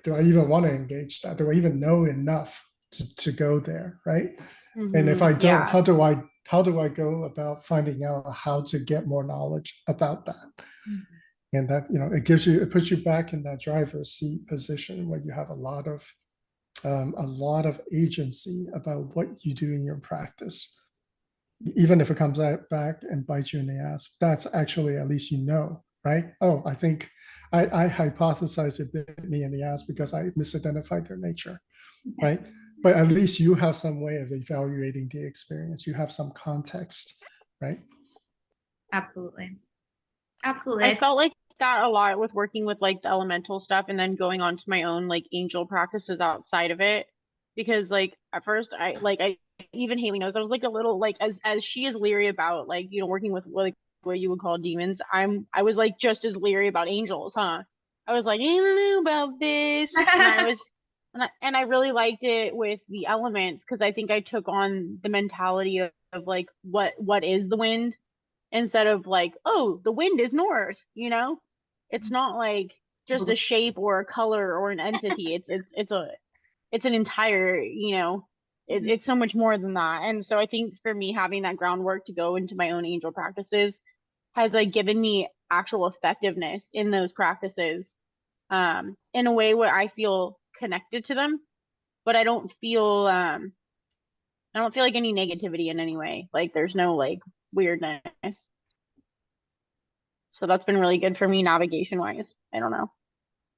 S2: Do I even want to engage that? Do I even know enough to go there, right? And if I don't, how do I go about finding out how to get more knowledge about that? And that, you know, it puts you back in that driver's seat position where you have a lot of agency about what you do in your practice. Even if it comes back and bites you in the ass, that's actually, at least you know, right? Oh, I think I hypothesize it bit me in the ass because I misidentified their nature, right? But at least you have some way of evaluating the experience. You have some context, right?
S1: Absolutely. Absolutely.
S3: I felt like that a lot with working with like the elemental stuff, and then going on to my own like angel practices outside of it. Because like at first I even Haley knows, I was like a little like, as she is leery about, like, you know, working with like what you would call demons, I was like just as leery about angels, huh? I was like, I don't know about this. And I really liked it with the elements, because I think I took on the mentality of like what is the wind, instead of like, oh, the wind is north, you know? It's not like just a shape or a color or an entity. It's an entire, you know, it's so much more than that. And so I think for me, having that groundwork to go into my own angel practices has like given me actual effectiveness in those practices, in a way where I feel connected to them, but I don't feel like any negativity in any way. Like there's no like weirdness. So that's been really good for me navigation wise. I don't know.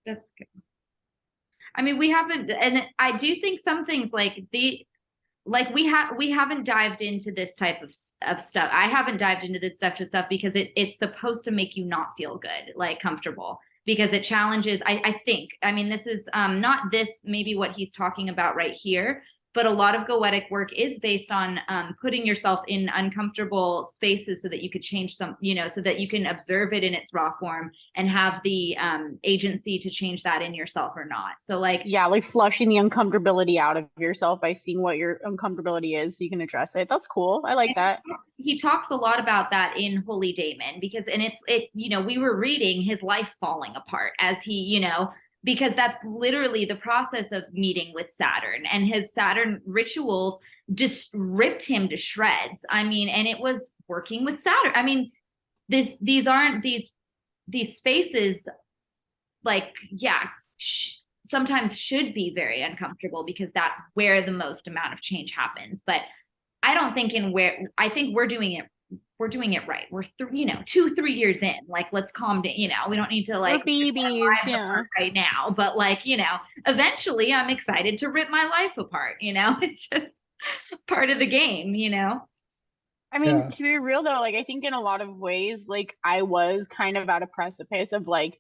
S1: That's good. I mean, we haven't, and I do think some things like we haven't dived into this type of stuff. I haven't dived into this type of stuff because it's supposed to make you not feel good, like comfortable, because it challenges. I think, I mean, this is not this maybe what he's talking about right here, but a lot of goetic work is based on putting yourself in uncomfortable spaces so that you could change some, so that you can observe it in its raw form and have the agency to change that in yourself or not. So like,
S3: yeah, like flushing the uncomfortability out of yourself by seeing what your uncomfortability is so you can address it. That's cool. I like that.
S1: he talks a lot about that in Holy Daemon, because we were reading his life falling apart as he, because that's literally the process of meeting with Saturn, and his Saturn rituals just ripped him to shreds. I mean, and it was working with Saturn. I mean, these aren't these spaces, like, yeah, sometimes should be very uncomfortable because that's where the most amount of change happens. But I don't think I think we're doing it right. We're 2-3 years in. Like, let's calm down. We don't need to like
S3: We're babies, yeah.
S1: right now. But like, eventually, I'm excited to rip my life apart. It's just part of the game.
S3: I mean,
S2: Yeah.
S3: to be real though, like I think in a lot of ways, like I was kind of at a precipice of like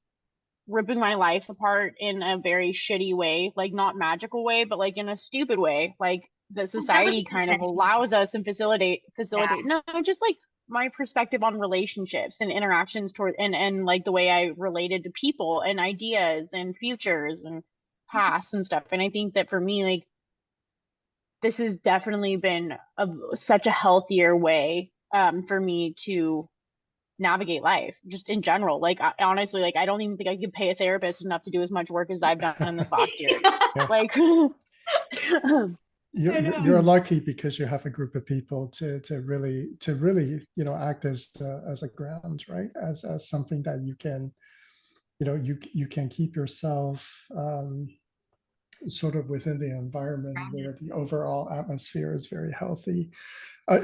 S3: ripping my life apart in a very shitty way, like not magical way, but like in a stupid way, like that
S1: That was
S3: society kind of
S1: intentional.
S3: allows us and facilitate
S1: Yeah.
S3: no, just like my perspective on relationships and interactions toward and like the way I related to people and ideas and futures and past and stuff. And I think that for me, like this has definitely been such a healthier way for me to navigate life just in general. Like honestly, like I don't even think I could pay a therapist enough to do as much work as I've done in this last year.
S2: Yeah.
S3: Like
S2: You're lucky because you have a group of people to really act as a ground, right? As something that you can you can keep yourself sort of within the environment where the overall atmosphere is very healthy.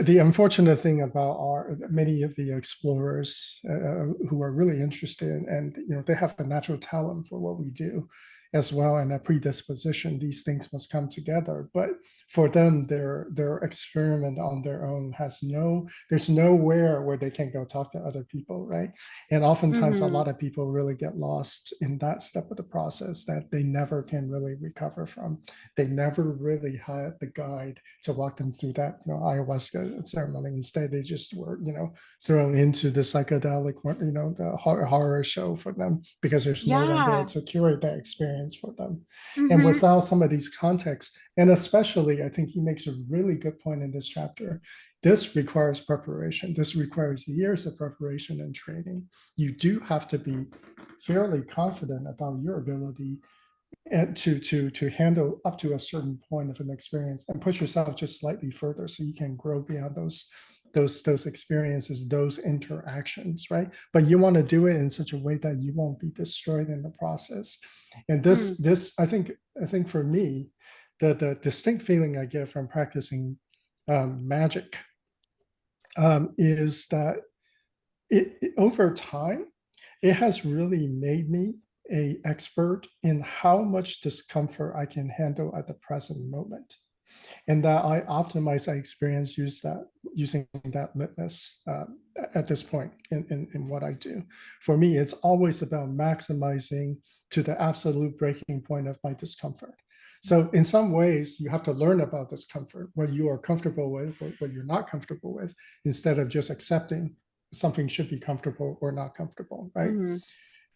S2: The unfortunate thing about many of the explorers who are really interested, and they have a natural talent for what we do as well, and a predisposition. These things must come together, but for them, their experiment on their own there's nowhere where they can go talk to other people, right? And oftentimes, a lot of people really get lost in that step of the process that they never can really recover from. They never really had the guide to walk them through that ayahuasca ceremony. Instead, they just were thrown into the psychedelic the horror show for them, because there's no one there to curate that experience for them. And without some of these contexts, and especially, I think he makes a really good point in this chapter, this requires preparation. This requires years of preparation and training. You do have to be fairly confident about your ability and to handle up to a certain point of an experience and push yourself just slightly further so you can grow beyond those experiences, those interactions, right? But you want to do it in such a way that you won't be destroyed in the process. And this I think for me, the distinct feeling I get from practicing magic is that over time, it has really made me an expert in how much discomfort I can handle at the present moment, and that I optimize that experience using that litmus at this point in what I do. For me, it's always about maximizing to the absolute breaking point of my discomfort. So in some ways, you have to learn about discomfort, what you are comfortable with, what you're not comfortable with, instead of just accepting something should be comfortable or not comfortable, right?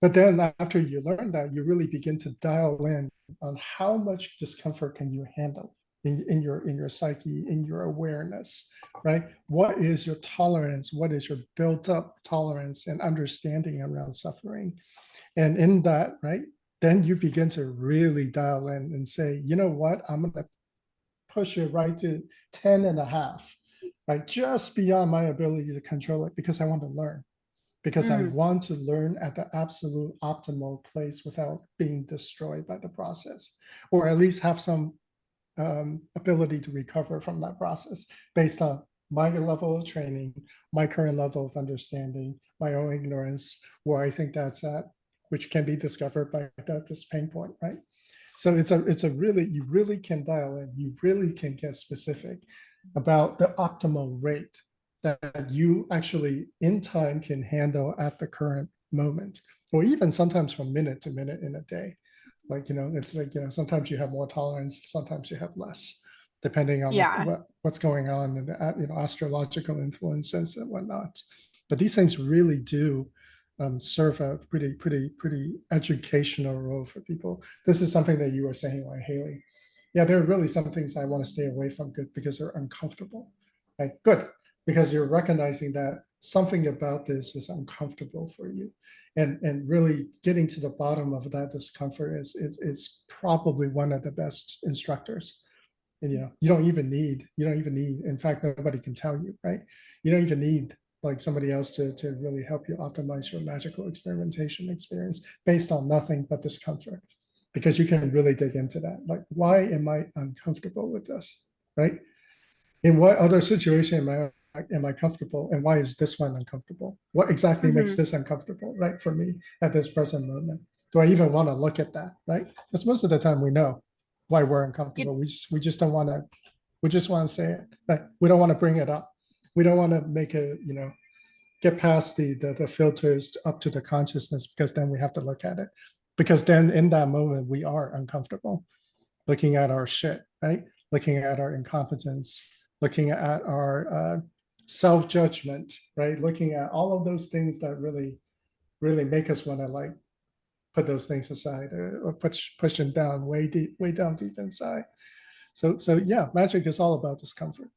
S2: But then after you learn that, you really begin to dial in on how much discomfort can you handle in your psyche, in your awareness, right? What is your tolerance? What is your built up tolerance and understanding around suffering? And in that, right, then you begin to really dial in and say, you know what, I'm going to push it right to 10.5, right? Just beyond my ability to control it, because I want to learn, because I want to learn at the absolute optimal place without being destroyed by the process, or at least have some ability to recover from that process based on my level of training, my current level of understanding, my own ignorance, where I think that's at, which can be discovered by this pain point, right? So it's a really, you really can dial in, you really can get specific about the optimal rate that you actually in time can handle at the current moment, or even sometimes from minute to minute in a day. Like, it's like, sometimes you have more tolerance, sometimes you have less. depending on
S3: Yeah.
S2: what's going on in the astrological influences and whatnot. But these things really do serve a pretty educational role for people. This is something that you were saying, like Haley. Yeah, there are really some things I want to stay away from good because they're uncomfortable. Right? Good, because you're recognizing that something about this is uncomfortable for you. And really getting to the bottom of that discomfort is probably one of the best instructors. And you don't even need, in fact, nobody can tell you, right? You don't even need like somebody else to really help you optimize your magical experimentation experience based on nothing but discomfort, because you can really dig into that. Like, why am I uncomfortable with this, right? In what other situation am I comfortable, and why is this one uncomfortable? What exactly makes this uncomfortable, right, for me at this present moment? Do I even want to look at that, right? Because most of the time we know why we're uncomfortable. We just don't want to. We just want to say it. Right? We don't want to bring it up. We don't want to make it. Get past the filters up to the consciousness, because then we have to look at it. Because then in that moment we are uncomfortable, looking at our shit, right? Looking at our incompetence, looking at our self-judgment, right? Looking at all of those things that really make us want to like put those things aside, or push them down way down deep inside. So yeah, magic is all about discomfort.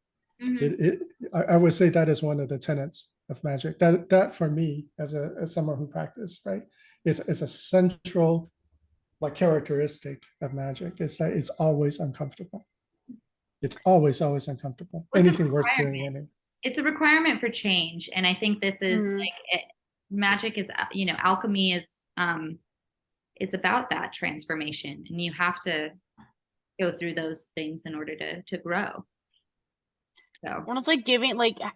S2: I would say that is one of the tenets of magic. That for me, as someone who practices, right, is a central like characteristic of magic. Is that it's always uncomfortable. It's always uncomfortable.
S1: What's
S2: anything worth doing.
S1: It's a requirement for change, and I think this is magic is alchemy is about that transformation, and you have to go through those things in order to grow. So
S3: when it's like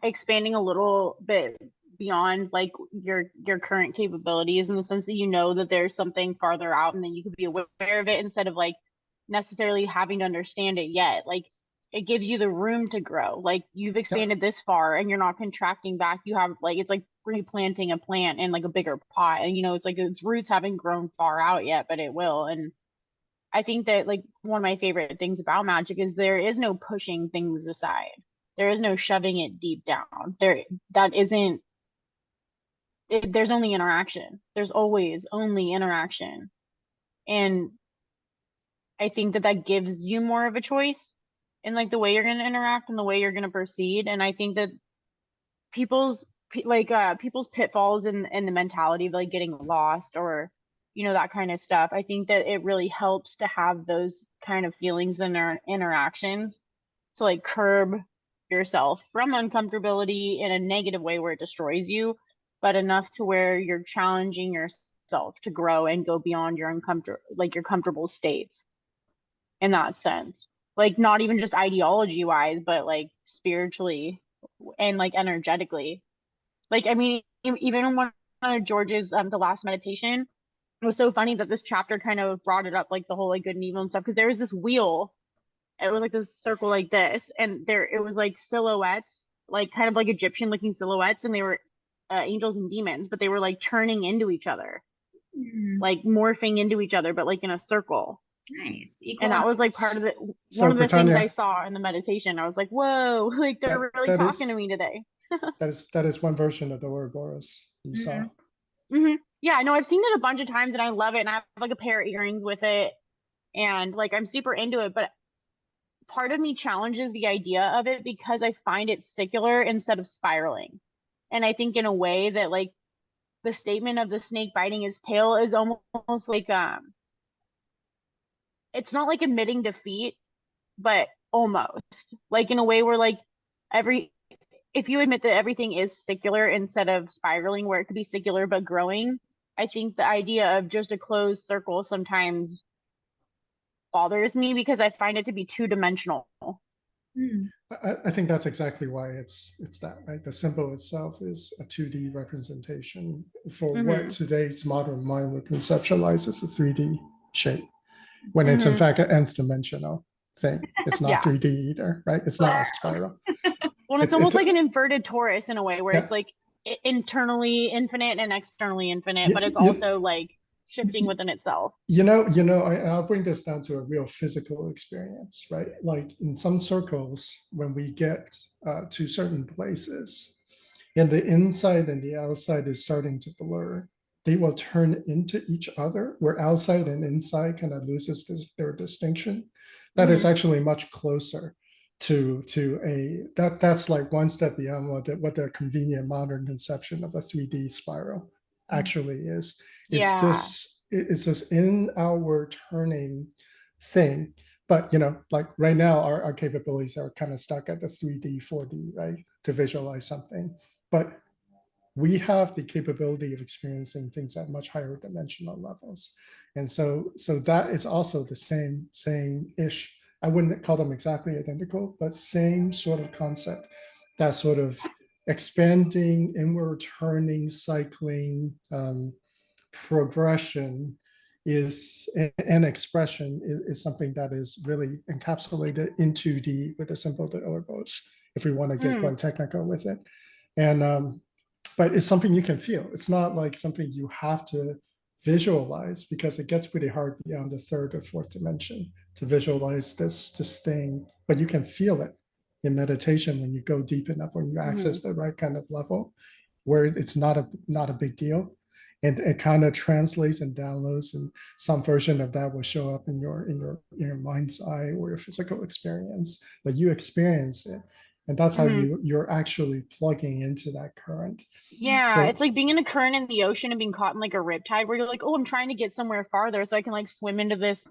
S3: expanding a little bit beyond like your current capabilities, in the sense that that there's something farther out, and then you could be aware of it instead of like necessarily having to understand it yet. Like, it gives you the room to grow. Like, you've expanded this far and you're not contracting back. You have like, it's like replanting a plant in like a bigger pot, and it's like its roots haven't grown far out yet, but it will. And I think that like one of my favorite things about magic is there is no pushing things aside. There is no shoving it deep down. There's only interaction. There's always only interaction. And I think that gives you more of a choice in like the way you're going to interact and the way you're going to proceed. And I think that people's pitfalls in the mentality of like getting lost, or that kind of stuff, I think that it really helps to have those kind of feelings in our interactions to like curb yourself from uncomfortability in a negative way where it destroys you, but enough to where you're challenging yourself to grow and go beyond your comfortable states, in that sense. Like, not even just ideology wise, but like spiritually and like energetically. Like, I mean, even one of George's the last meditation, it was so funny that this chapter kind of brought it up, like the whole like good and evil and stuff, because there was this wheel. It was like this circle like this, and it was like silhouettes, like kind of like Egyptian looking silhouettes, and they were angels and demons, but they were like turning into each other, like morphing into each other, but like in a circle.
S1: Nice.
S3: And that was like part of one of the things I saw in the meditation. I was like, whoa, like they're really talking to me today.
S2: that is one version of the Ouroboros you saw.
S3: Yeah, no, I've seen it a bunch of times and I love it. And I have like a pair of earrings with it, and like I'm super into it. But part of me challenges the idea of it because I find it secular instead of spiraling. And I think in a way that like the statement of the snake biting its tail is almost like it's not like admitting defeat, but almost like in a way where like if you admit that everything is secular instead of spiraling, where it could be secular but growing, I think the idea of just a closed circle sometimes bothers me because I find it to be two-dimensional.
S2: I think that's exactly why it's that, right? The symbol itself is a 2D representation for what today's modern mind would conceptualize as a 3D shape, when it's in fact an nth dimensional thing. It's not 3D either, right? It's not a spiral.
S3: Well, it's almost like an inverted torus in a way, where it's like internally infinite and externally infinite, but it's also like shifting within itself.
S2: I'll bring this down to a real physical experience, right? Like in some circles, when we get to certain places, and the inside and the outside is starting to blur, they will turn into each other, where outside and inside kind of loses their distinction. That is actually much closer to that's like one step beyond what the convenient modern conception of a 3D spiral actually is.
S3: Yeah.
S2: It's just in our turning thing. But like right now, our capabilities are kind of stuck at the 3D, 4D, right? To visualize something. But we have the capability of experiencing things at much higher dimensional levels. And so that is also the same-ish. I wouldn't call them exactly identical, but same sort of concept. That sort of expanding, inward turning, cycling progression is an expression is something that is really encapsulated in 2D with a simple deliverables, if we want to get quite technical with it. And but it's something you can feel. It's not like something you have to visualize, because it gets pretty hard beyond the third or fourth dimension to visualize this thing. But you can feel it in meditation when you go deep enough, when you access the right kind of level, where it's not a big deal, and it kind of translates and downloads, and some version of that will show up in your mind's eye or your physical experience, but you experience it. And that's how you're actually plugging into that current.
S3: Yeah,
S2: So
S3: it's like being in a current in the ocean and being caught in like a riptide where you're like, oh, I'm trying to get somewhere farther so I can like swim into this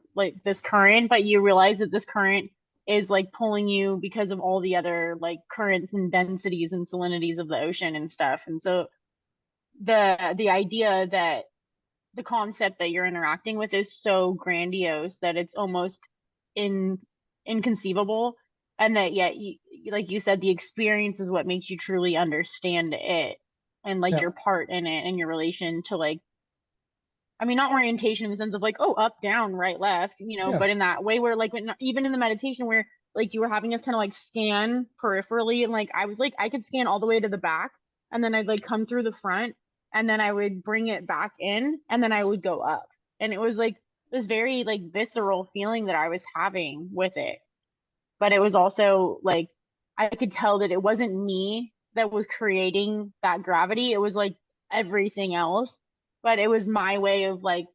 S3: current, but you realize that this current is like pulling you because of all the other like currents and densities and salinities of the ocean and stuff. And so the idea that the concept that you're interacting with is so grandiose that it's almost in inconceivable, and that yet like you said, the experience is what makes you truly understand it, and like
S2: yeah,
S3: your part in it and your relation to like, I mean, not orientation in the sense of like, oh, up, down, right, left,
S2: yeah,
S3: but in that way where like even in the meditation where like you were having us kind of like scan peripherally, and like I was like I could scan all the way to the back, and then I'd like come through the front, and then I would bring it back in, and then I would go up, and it was like this very like visceral feeling that I was having with it. But it was also like I could tell that it wasn't me that was creating that gravity. It was like everything else, but it was my way of like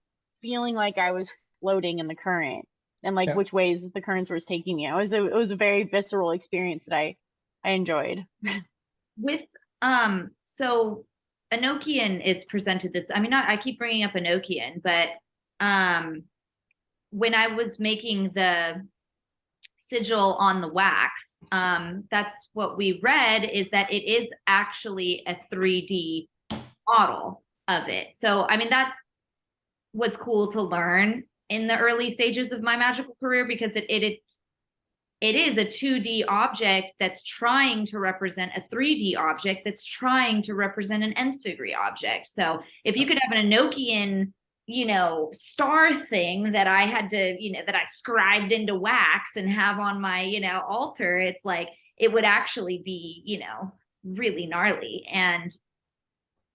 S3: feeling like I was floating in the current, and like
S2: yeah.
S3: which ways the currents was taking me. It was a very visceral experience that I enjoyed.
S1: With so Enochian is presented this. I mean, not I keep bringing up Enochian, but um when I was making the sigil on the wax, that's what we read, is that it is actually a 3D model of it. So I mean, that was cool to learn in the early stages of my magical career, because it is a 2D object that's trying to represent a 3D object that's trying to represent an nth degree object. So if you could have an Enochian, star thing that I had to, that I scribed into wax and have on my, altar, it's like, it would actually be, really gnarly. And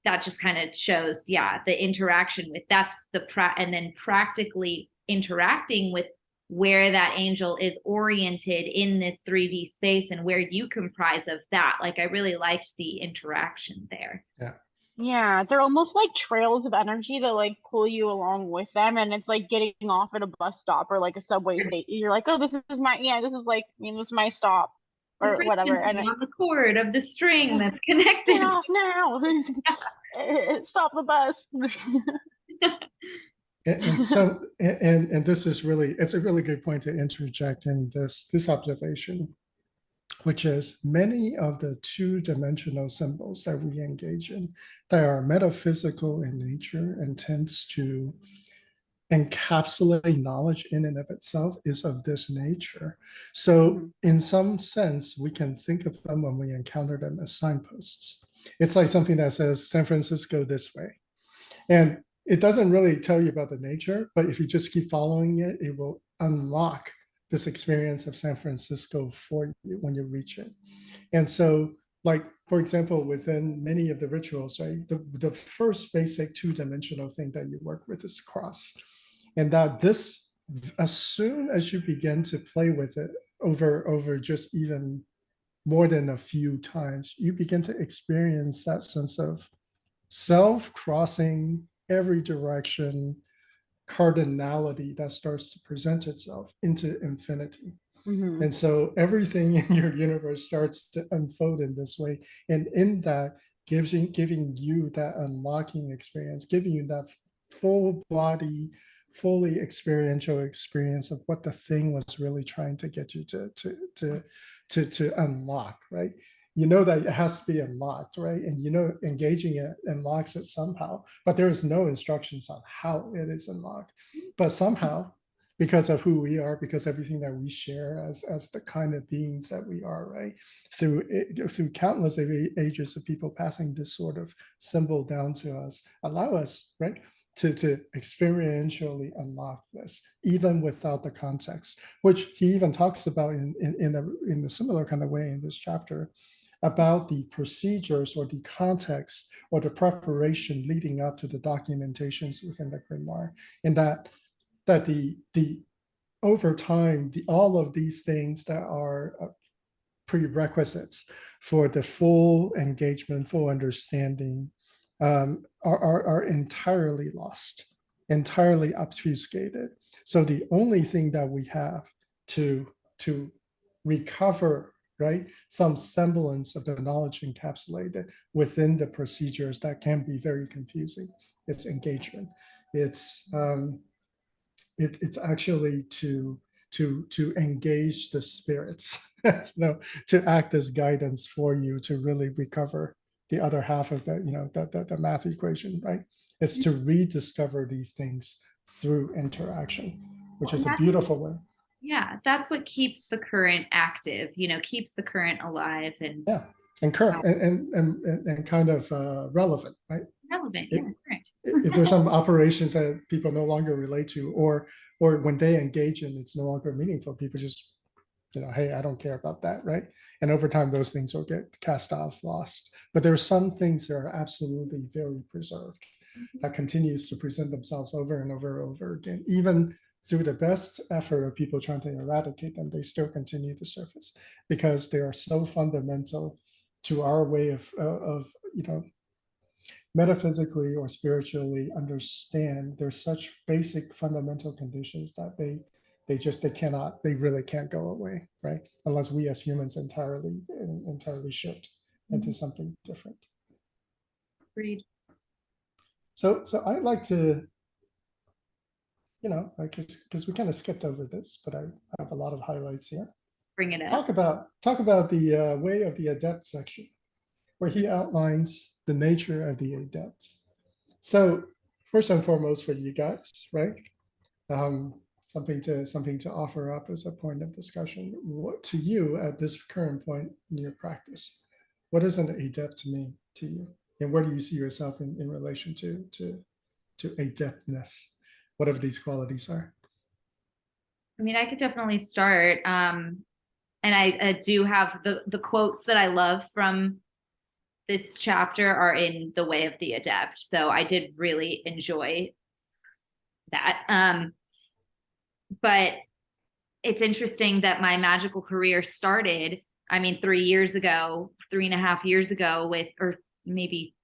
S1: that just kind of shows, the interaction with and then practically interacting with where that angel is oriented in this 3D space and where you comprise of that. Like, I really liked the interaction there.
S2: Yeah.
S3: Yeah, they're almost like trails of energy that like pull you along with them, and it's like getting off at a bus stop or like a subway station. You're like, oh, this is my this is like, this is my stop
S1: The
S3: or whatever, and
S1: frequency on the cord of the string that's
S3: get
S1: connected.
S3: off now. Stop the bus.
S2: And so and this is really, it's a really good point to interject in this observation, which is many of the two-dimensional symbols that we engage in, that are metaphysical in nature and tends to encapsulate knowledge in and of itself, is of this nature. So in some sense, we can think of them, when we encounter them, as signposts. It's like something that says San Francisco this way. And it doesn't really tell you about the nature, but if you just keep following it, it will unlock this experience of San Francisco for you when you reach it. And so, like, for example, within many of the rituals, right, the first basic two-dimensional thing that you work with is the cross. And that this, as soon as you begin to play with it over just even more than a few times, you begin to experience that sense of self crossing every direction, cardinality that starts to present itself into infinity.
S3: Mhm.
S2: And so everything in your universe starts to unfold in this way. And in that, giving you that unlocking experience, giving you that full body, fully experiential experience of what the thing was really trying to get you to unlock, right? You know that it has to be unlocked, right? And you know engaging it unlocks it somehow, but there is no instructions on how it is unlocked. But somehow, because of who we are, because everything that we share as the kind of beings that we are, right? Through countless ages of people passing this sort of symbol down to us, allow us, right, to experientially unlock this, even without the context, which he even talks about in a similar kind of way in this chapter, about the procedures or the context or the preparation leading up to the documentations within the grimoire, and that the over time, all of these things that are prerequisites for the full engagement, full understanding, are entirely lost, entirely obfuscated. So the only thing that we have to recover, right, some semblance of the knowledge encapsulated within the procedures that can be very confusing, it's engagement. It's actually to engage the spirits, to act as guidance for you to really recover the other half of the math equation, right? It's to rediscover these things through interaction, which is a beautiful way.
S1: Yeah, that's what keeps the current active, keeps the current alive and
S2: Yeah, and current and kind of relevant, right?
S1: relevant.
S2: If,
S1: Yeah, current.
S2: if there's some operations that people no longer relate to, or when they engage in, it's no longer meaningful. People just, hey, I don't care about that, right? And over time, those things will get cast off, lost. But there are some things that are absolutely very preserved, that continues to present themselves over and over and over again, even through the best effort of people trying to eradicate them. They still continue to surface because they are so fundamental to our way of metaphysically or spiritually understand. There's such basic fundamental conditions that they really can't go away, right? Unless we as humans entirely shift into something different.
S1: Agreed.
S2: So I'd like to, because we kind of skipped over this, but I have a lot of highlights here.
S1: Bring it up.
S2: Talk about the way of the adept section, where he outlines the nature of the adept. So first and foremost, for you guys, right? Something to offer up as a point of discussion. What to you at this current point in your practice? What does an adept mean to you, and where do you see yourself in relation to adeptness, whatever these qualities are?
S1: I mean, I could definitely start. And I do have the quotes that I love from this chapter are in the way of the adept. So I did really enjoy that. But it's interesting that my magical career started, 3.5 years ago or maybe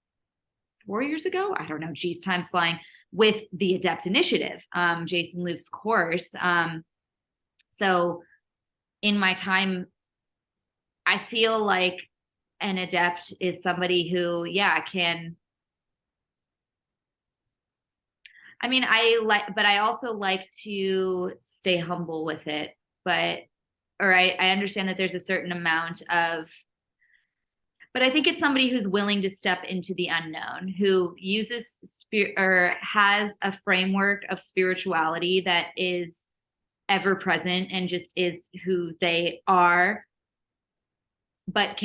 S1: 4 years ago. I don't know. Geez, time's flying, with the Adept Initiative, Jason Loof's course. So in my time, I feel like an adept is somebody who, can. But I also like to stay humble with it. I understand that there's a certain amount of, but I think it's somebody who's willing to step into the unknown, who uses spirit or has a framework of spirituality that is ever present and just is who they are, but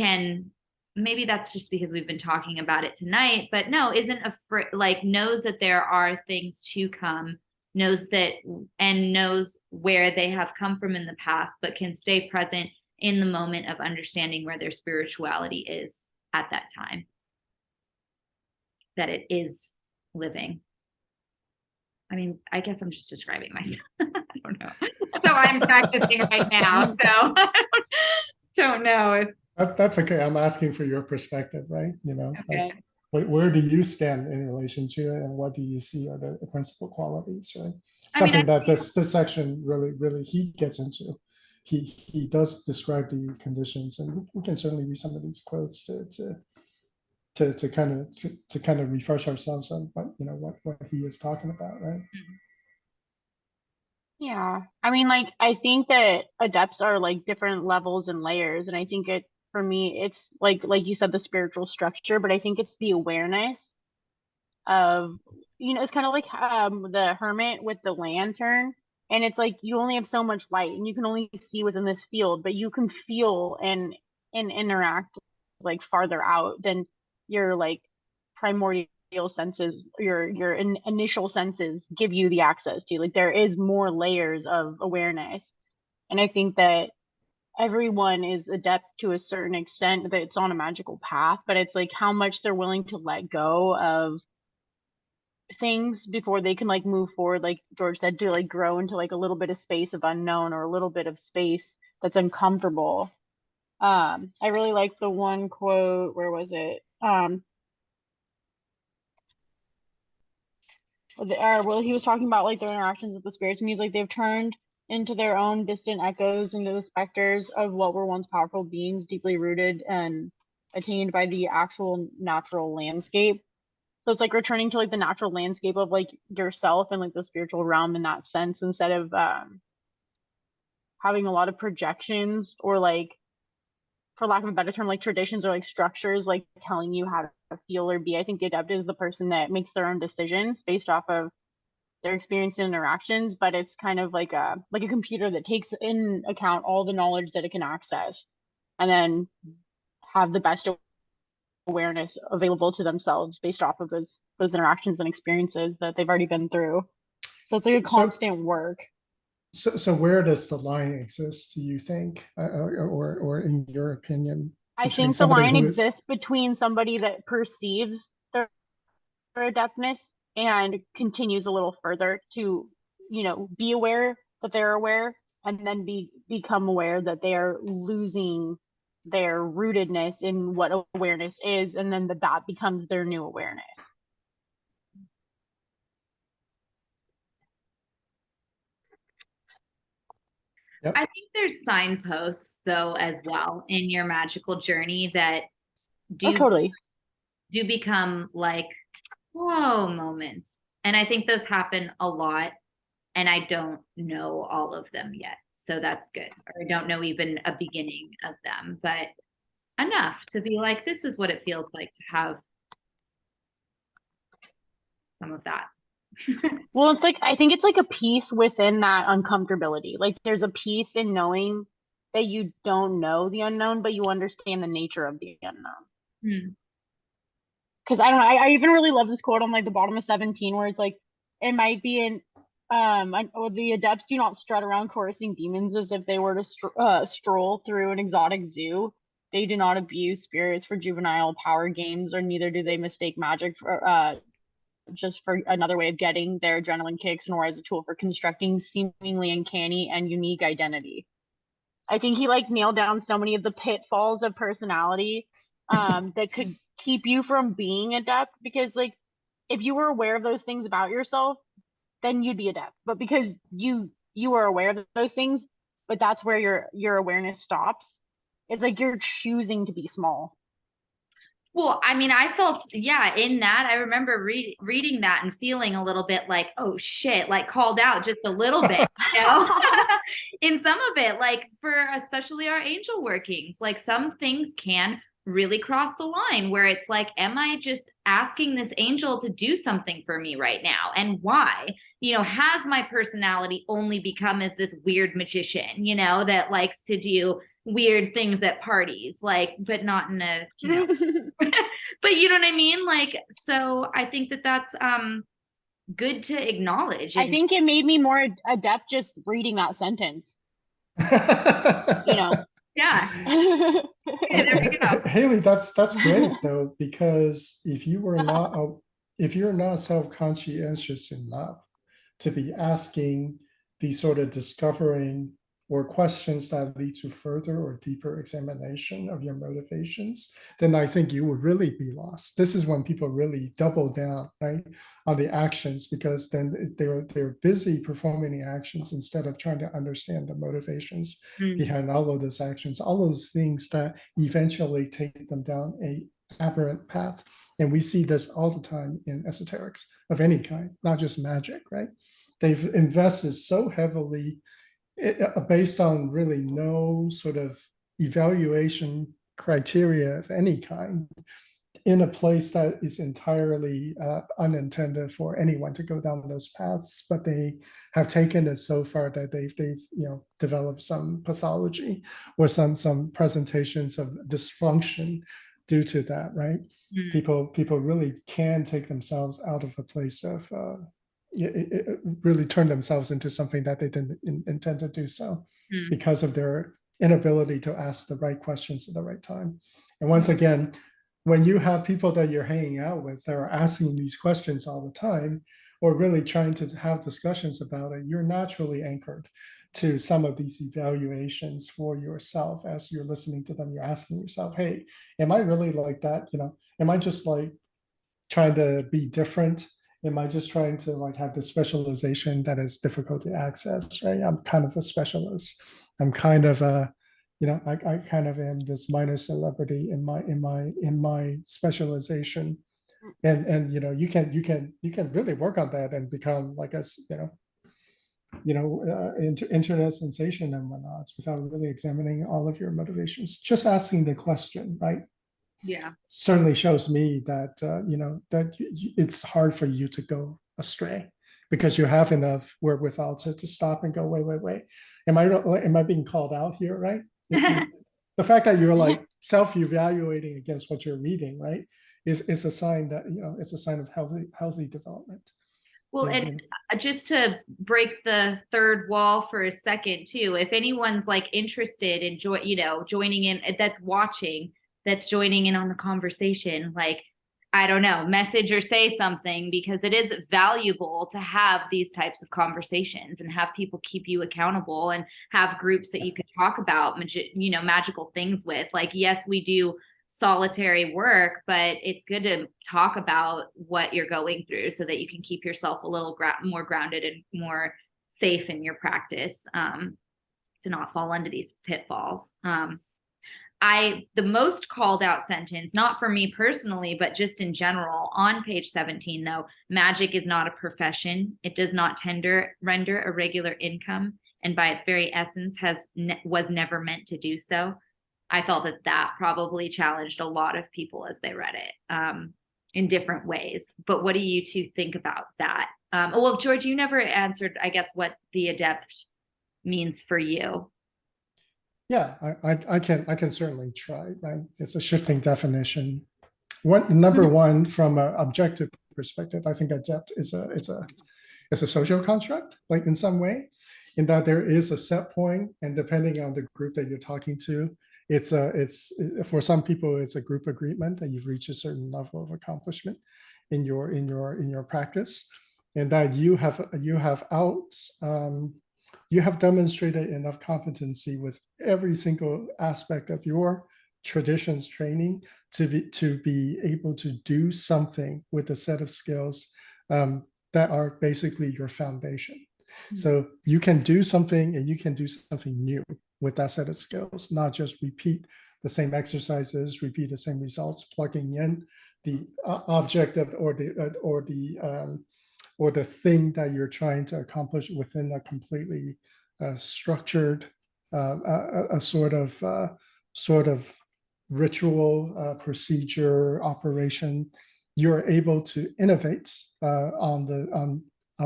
S1: maybe that's just because we've been talking about it tonight, but no, isn't afraid, knows that there are things to come, knows where they have come from in the past, but can stay present in the moment of understanding where their spirituality is at that time, that it is living. I mean, I guess I'm just describing myself. I don't know. So I'm practicing right now. So I don't know if
S2: That's okay. I'm asking for your perspective, right?
S1: okay.
S2: Like, where do you stand in relation to it, and what do you see are the principal qualities, right?
S1: I mean,
S2: Something that this section really he gets into. He does describe the conditions, and we can certainly read some of these quotes to kind of refresh ourselves on what he is talking about, right?
S3: Yeah. I mean, like, I think that adepts are like different levels and layers. And I think for me, it's like you said, the spiritual structure, but I think it's the awareness of, it's kind of like the hermit with the lantern. And it's like you only have so much light and you can only see within this field, but you can feel and interact like farther out than your like primordial senses, your initial senses give you the access to. Like there is more layers of awareness. And I think that everyone is adept to a certain extent, that it's on a magical path, but it's like how much they're willing to let go of things before they can like move forward, like George said, to like grow into like a little bit of space of unknown, or a little bit of space that's uncomfortable. I really like the one quote, where was it? Well, he was talking about like their interactions with the spirits, and he's like, they've turned into their own distant echoes, into the specters of what were once powerful beings, deeply rooted and attained by the actual natural landscape. So it's like returning to like the natural landscape of like yourself and like the spiritual realm in that sense, instead of having a lot of projections, or like, for lack of a better term, like traditions or like structures like telling you how to feel or be. I think the adept is the person that makes their own decisions based off of their experience and interactions, but it's kind of like a computer that takes in account all the knowledge that it can access, and then have the best awareness available to themselves based off of those interactions and experiences that they've already been through. So it's like a constant work.
S2: So where does the line exist, do you think, or in your opinion?
S3: I think the line exists between somebody that perceives their adeptness and continues a little further to, be aware that they're aware, and then become aware that they are losing their rootedness in what awareness is, and then that becomes their new awareness.
S2: Yep.
S1: I think there's signposts though as well in your magical journey that
S3: totally
S1: do become like whoa moments. And I think those happen a lot, and I don't know all of them yet. So that's good. Or I don't know even a beginning of them, but enough to be like, this is what it feels like to have some of that.
S3: Well, it's like, I think it's like a peace within that uncomfortability. Like there's a peace in knowing that you don't know the unknown, but you understand the nature of the unknown. Because I don't know, I even really love this quote on like the bottom of 17, where it's like, it might be in the adepts do not strut around chorusing demons as if they were to stroll through an exotic zoo. They do not abuse spirits for juvenile power games, or neither do they mistake magic for just for another way of getting their adrenaline kicks, nor as a tool for constructing seemingly uncanny and unique identity. I think he like nailed down so many of the pitfalls of personality that could keep you from being adept, because like if you were aware of those things about yourself, then you'd be adept. But because you are aware of those things, but that's where your awareness stops, it's like you're choosing to be small.
S1: Well, I mean, I felt, yeah, in that, I remember reading that and feeling a little bit like, oh shit, like called out just a little bit, in some of it, like for especially our angel workings, like some things can really cross the line where it's like, am I just asking this angel to do something for me right now? And why? Has my personality only become as this weird magician, that likes to do weird things at parties, like, but not in a, but you know what I mean? Like, so I think that that's good to acknowledge.
S3: I think it made me more adept just reading that sentence.
S1: Yeah.
S2: And,
S1: There we go.
S2: Haley, that's great though, because if you're not self-conscientious enough to be asking these sort of discovering or questions that lead to further or deeper examination of your motivations, then I think you would really be lost. This is when people really double down, right, on the actions, because then they're busy performing the actions instead of trying to understand the motivations behind all of those actions, all those things that eventually take them down a aberrant path. And we see this all the time in esoterics of any kind, not just magic, right? They've invested so heavily based on really no sort of evaluation criteria of any kind in a place that is entirely unintended for anyone to go down those paths, but they have taken it so far that they've developed some pathology or some presentations of dysfunction due to that, right? People really can take themselves out of a place of really turn themselves into something that they didn't intend to do so because of their inability to ask the right questions at the right time. And once again, when you have people that you're hanging out with that are asking these questions all the time, or really trying to have discussions about it, you're naturally anchored to some of these evaluations for yourself. As you're listening to them, you're asking yourself, hey, am I really like that? Am I just like trying to be different? Am I just trying to like have this specialization that is difficult to access, right? I'm kind of a specialist. I'm kind of a, I kind of am this minor celebrity in my specialization. And you can really work on that and become like a internet sensation and whatnot without really examining all of your motivations. Just asking the question, right?
S1: Yeah.
S2: Certainly shows me that it's hard for you to go astray because you have enough wherewithal to stop and go, wait, am I being called out here, right? The fact that you're like self-evaluating against what you're reading, right, is a sign that it's a sign of healthy development.
S1: Well, and just to break the third wall for a second too, if anyone's like interested in joining in, that's joining in on the conversation, like, I don't know, message or say something, because it is valuable to have these types of conversations and have people keep you accountable and have groups that you can talk about, magical things with. Like, yes, we do solitary work, but it's good to talk about what you're going through so that you can keep yourself a little more grounded and more safe in your practice, to not fall into these pitfalls. The most called out sentence, not for me personally, but just in general, on page 17, though, magic is not a profession. It does not render a regular income, and by its very essence was never meant to do so. I felt that probably challenged a lot of people as they read it, in different ways. But what do you two think about that? Well, George, you never answered, I guess, what the adept means for you.
S2: Yeah, I can certainly try, right? It's a shifting definition. Number one, from an objective perspective, I think adept is a social construct, like in some way, in that there is a set point, and depending on the group that you're talking to, it's for some people it's a group agreement that you've reached a certain level of accomplishment in your practice, and that you have demonstrated enough competency with every single aspect of your traditions training to be able to do something with a set of skills that are basically your foundation. Mm-hmm. So you can do something, and you can do something new with that set of skills, not just repeat the same exercises, repeat the same results, plugging in the object of or the thing that you're trying to accomplish within a completely structured, a sort of ritual procedure operation. You're able to innovate on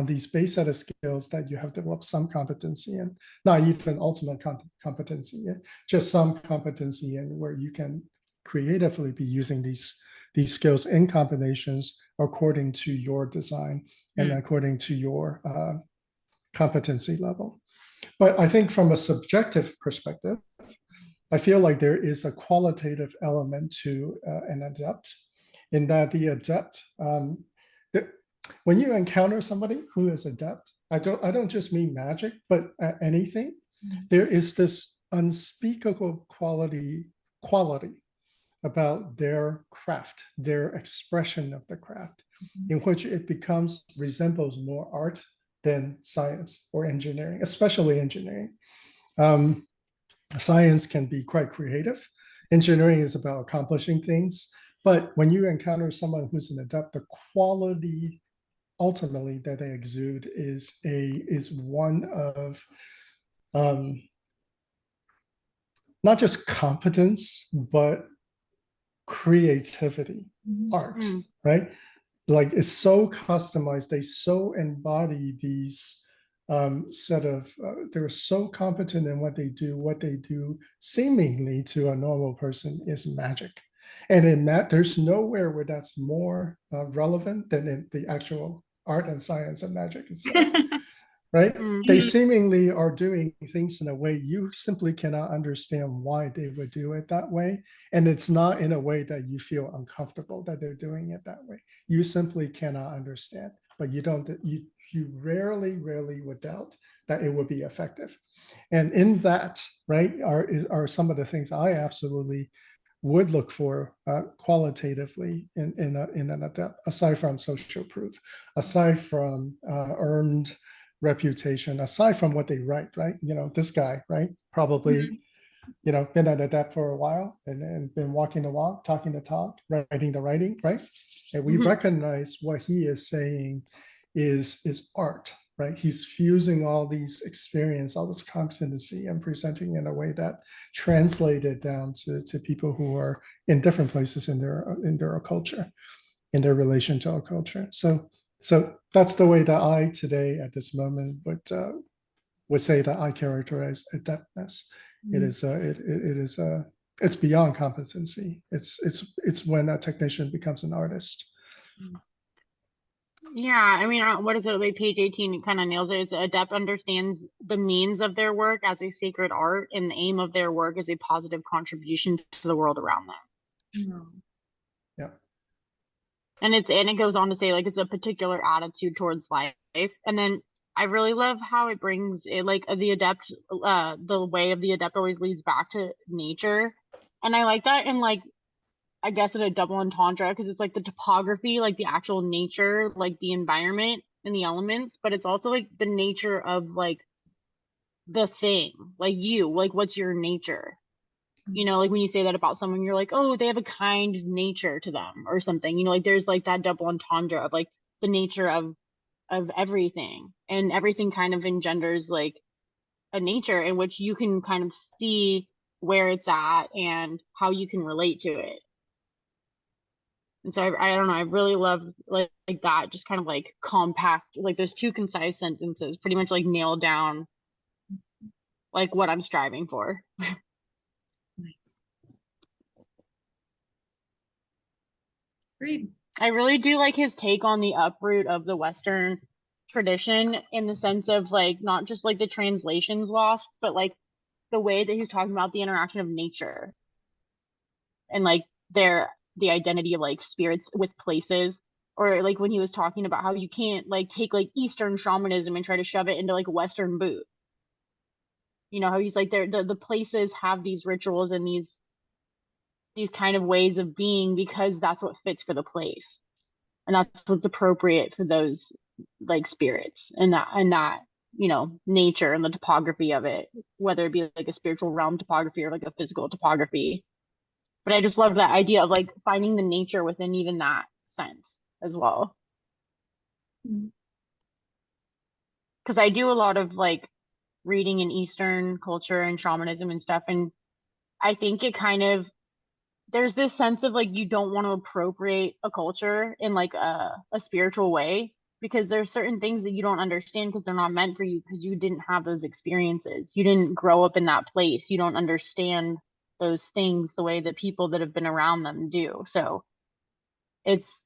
S2: these base set of skills that you have developed some competency in, not even ultimate competency, just some competency in, where you can creatively be using these skills in combinations according to your design and according to your competency level. But I think from a subjective perspective, I feel like there is a qualitative element to an adept, in that the adept, when you encounter somebody who is adept, I don't just mean magic, but anything. There is this unspeakable quality about their craft, their expression of the craft, in which it resembles more art than science or engineering, especially engineering. Science can be quite creative. Engineering is about accomplishing things. But when you encounter someone who's an adept, the quality ultimately that they exude is one of not just competence, but creativity, art, right? Like it's so customized. They so embody these they're so competent in what they do. What they do seemingly to a normal person is magic. And in that, there's nowhere where that's more relevant than in the actual art and science and magic itself. Right? They seemingly are doing things in a way you simply cannot understand why they would do it that way. And it's not in a way that you feel uncomfortable that they're doing it that way. You simply cannot understand, but you rarely would doubt that it would be effective. And in that, right, are some of the things I absolutely would look for qualitatively in an adept, aside from social proof, aside from earned reputation, aside from what they write, right? This guy, right? Probably, been an adept for a while and been walking the walk, talking the talk, writing the writing, right? And we recognize what he is saying is art, right? He's fusing all these experience, all this competency, and presenting in a way that translated down to people who are in different places in their culture, in their relation to our culture. So that's the way that I today at this moment would say that I characterize adeptness. It's beyond competency. It's when a technician becomes an artist.
S3: Yeah, I mean, what is it? Like page 18, it kind of nails it. It's adept understands the means of their work as a sacred art, and the aim of their work is a positive contribution to the world around them.
S2: Yeah.
S3: And it goes on to say like it's a particular attitude towards life. And then I really love how it brings it like the adept, the way of the adept always leads back to nature. And I like that, and like I guess in a double entendre, because it's like the topography, like the actual nature, like the environment and the elements, but it's also like the nature of like the thing, like what's your nature? Like when you say that about someone, you're like, oh, they have a kind nature to them or something, like there's like that double entendre of like the nature of everything, and everything kind of engenders like a nature in which you can kind of see where it's at and how you can relate to it. And so I don't know, I really love like that, just kind of like compact, like those two concise sentences pretty much like nail down like what I'm striving for.
S1: Nice. Great.
S3: I really do like his take on the uproot of the Western tradition, in the sense of like not just like the translations lost, but like the way that he was talking about the interaction of nature and like the identity of like spirits with places, or like when he was talking about how you can't like take like Eastern shamanism and try to shove it into like a Western boot. How he's like the places have these rituals and these kind of ways of being because that's what fits for the place, and that's what's appropriate for those like spirits, and that nature and the topography of it, whether it be like a spiritual realm topography or like a physical topography. But I just love that idea of like finding the nature within even that sense as well. Because I do a lot of like reading in Eastern culture and shamanism and stuff, and I think it kind of, there's this sense of like you don't want to appropriate a culture in like a spiritual way, because there's certain things that you don't understand because they're not meant for you, because you didn't have those experiences, you didn't grow up in that place, you don't understand those things the way that people that have been around them do. So it's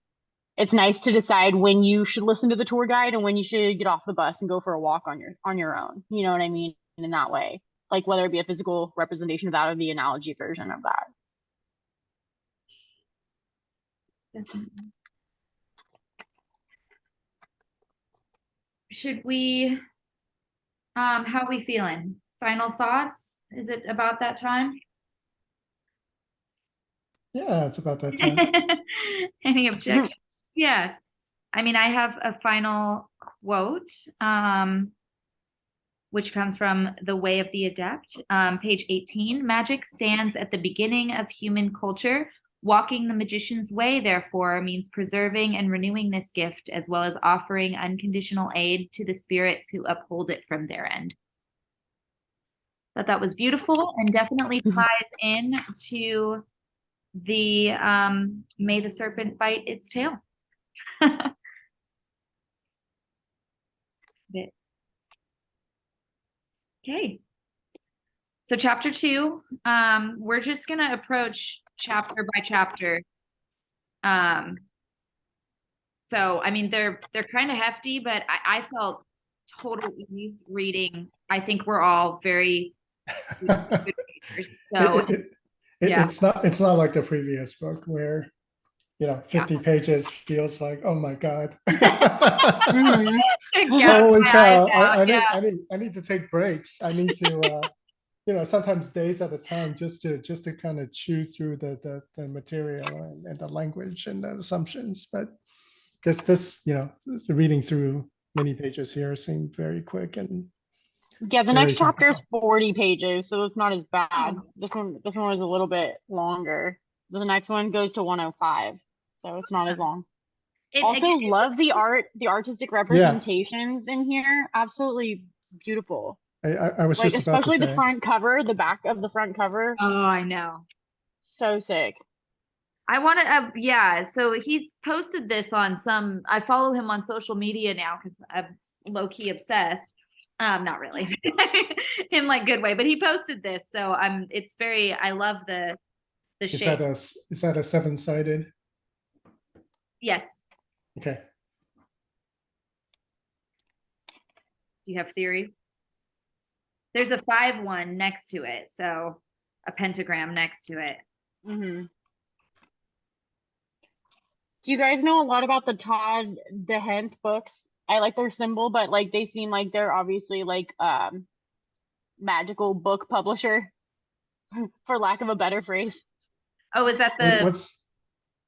S3: nice to decide when you should listen to the tour guide and when you should get off the bus and go for a walk on your own, you know what I mean, in that way. like whether it be a physical representation of that or the analogy version of that.
S1: Definitely. Should we, how are we feeling? Final thoughts? Is it about that time?
S2: Yeah, it's about that time.
S1: Any objections? Yeah. I mean, I have a final quote, which comes from The Way of the Adept, page 18. Magic stands at the beginning of human culture. Walking the magician's way, therefore, means preserving and renewing this gift, as well as offering unconditional aid to the spirits who uphold it from their end. Thought that was beautiful and definitely ties in to the may the serpent bite its tail. Okay. So chapter 2, we're just gonna approach chapter by chapter. So I mean they're kind of hefty, but I felt total ease reading. I think we're all very good readers. So yeah.
S2: It's not like the previous book where 50 pages feels like, oh my God.
S3: Mhm.
S2: Holy cow.
S1: Yeah.
S2: I need to take breaks. I need to sometimes days at a time just to kind of chew through the material and the language and the assumptions. But this reading through many pages here seemed very quick and
S3: Yeah, the
S2: very
S3: next chapter is
S2: comfortable.
S3: 40 pages, so it's not as bad.
S1: Oh.
S3: This one was a little bit longer. The next one goes to 105, so it's not as long. Also, love the artistic representations in here. Absolutely beautiful.
S2: I was
S3: Like,
S2: just about to
S3: especially the
S2: say.
S3: front cover, the back of the front cover.
S1: Oh, I know.
S3: So sick.
S1: I want to, yeah. So he's posted this on I follow him on social media now because I'm low key obsessed. Not really in like good way, but he posted this. So I love the shape.
S2: Is that a 7-sided?
S1: Yes.
S2: Okay.
S1: Do you have theories? There's a 5-1 next to it. So a pentagram next to it.
S3: Mm-hmm. Do you guys know a lot about the Todd DeHent books? I like their symbol, but like they seem like they're obviously like magical book publisher, for lack of a better phrase.
S1: Oh, is that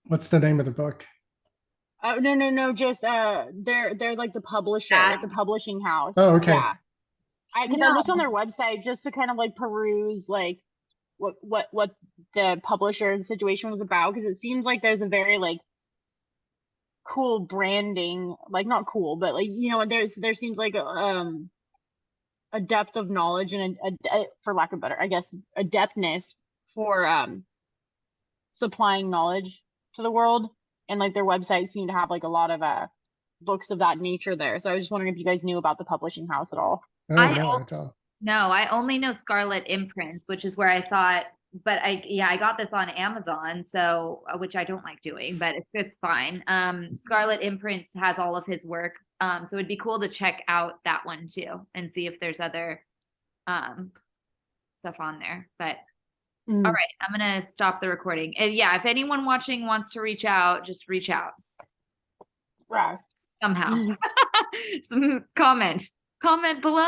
S2: What's the name of the book?
S3: Oh no, just they're like the publisher, like the publishing house.
S2: Oh, okay.
S3: Yeah. Because I looked on their website just to kind of like peruse like what the publisher and situation was about, because it seems like there's a very like cool branding, like not cool, but like there seems like a depth of knowledge and a for lack of better, I guess, adeptness for supplying knowledge to the world, and like their website seemed to have like a lot of books of that nature there. So I was just wondering if you guys knew about the publishing house at all.
S2: Oh, no, I don't.
S1: No, I only know Scarlet Imprints, which is where I thought, but I got this on Amazon, so which I don't like doing, but it's fine. Scarlet Imprints has all of his work. So it'd be cool to check out that one too and see if there's other stuff on there. But all right, I'm gonna stop the recording. Yeah, if anyone watching wants to reach out, just reach out.
S3: Right.
S1: Somehow. Some comment below.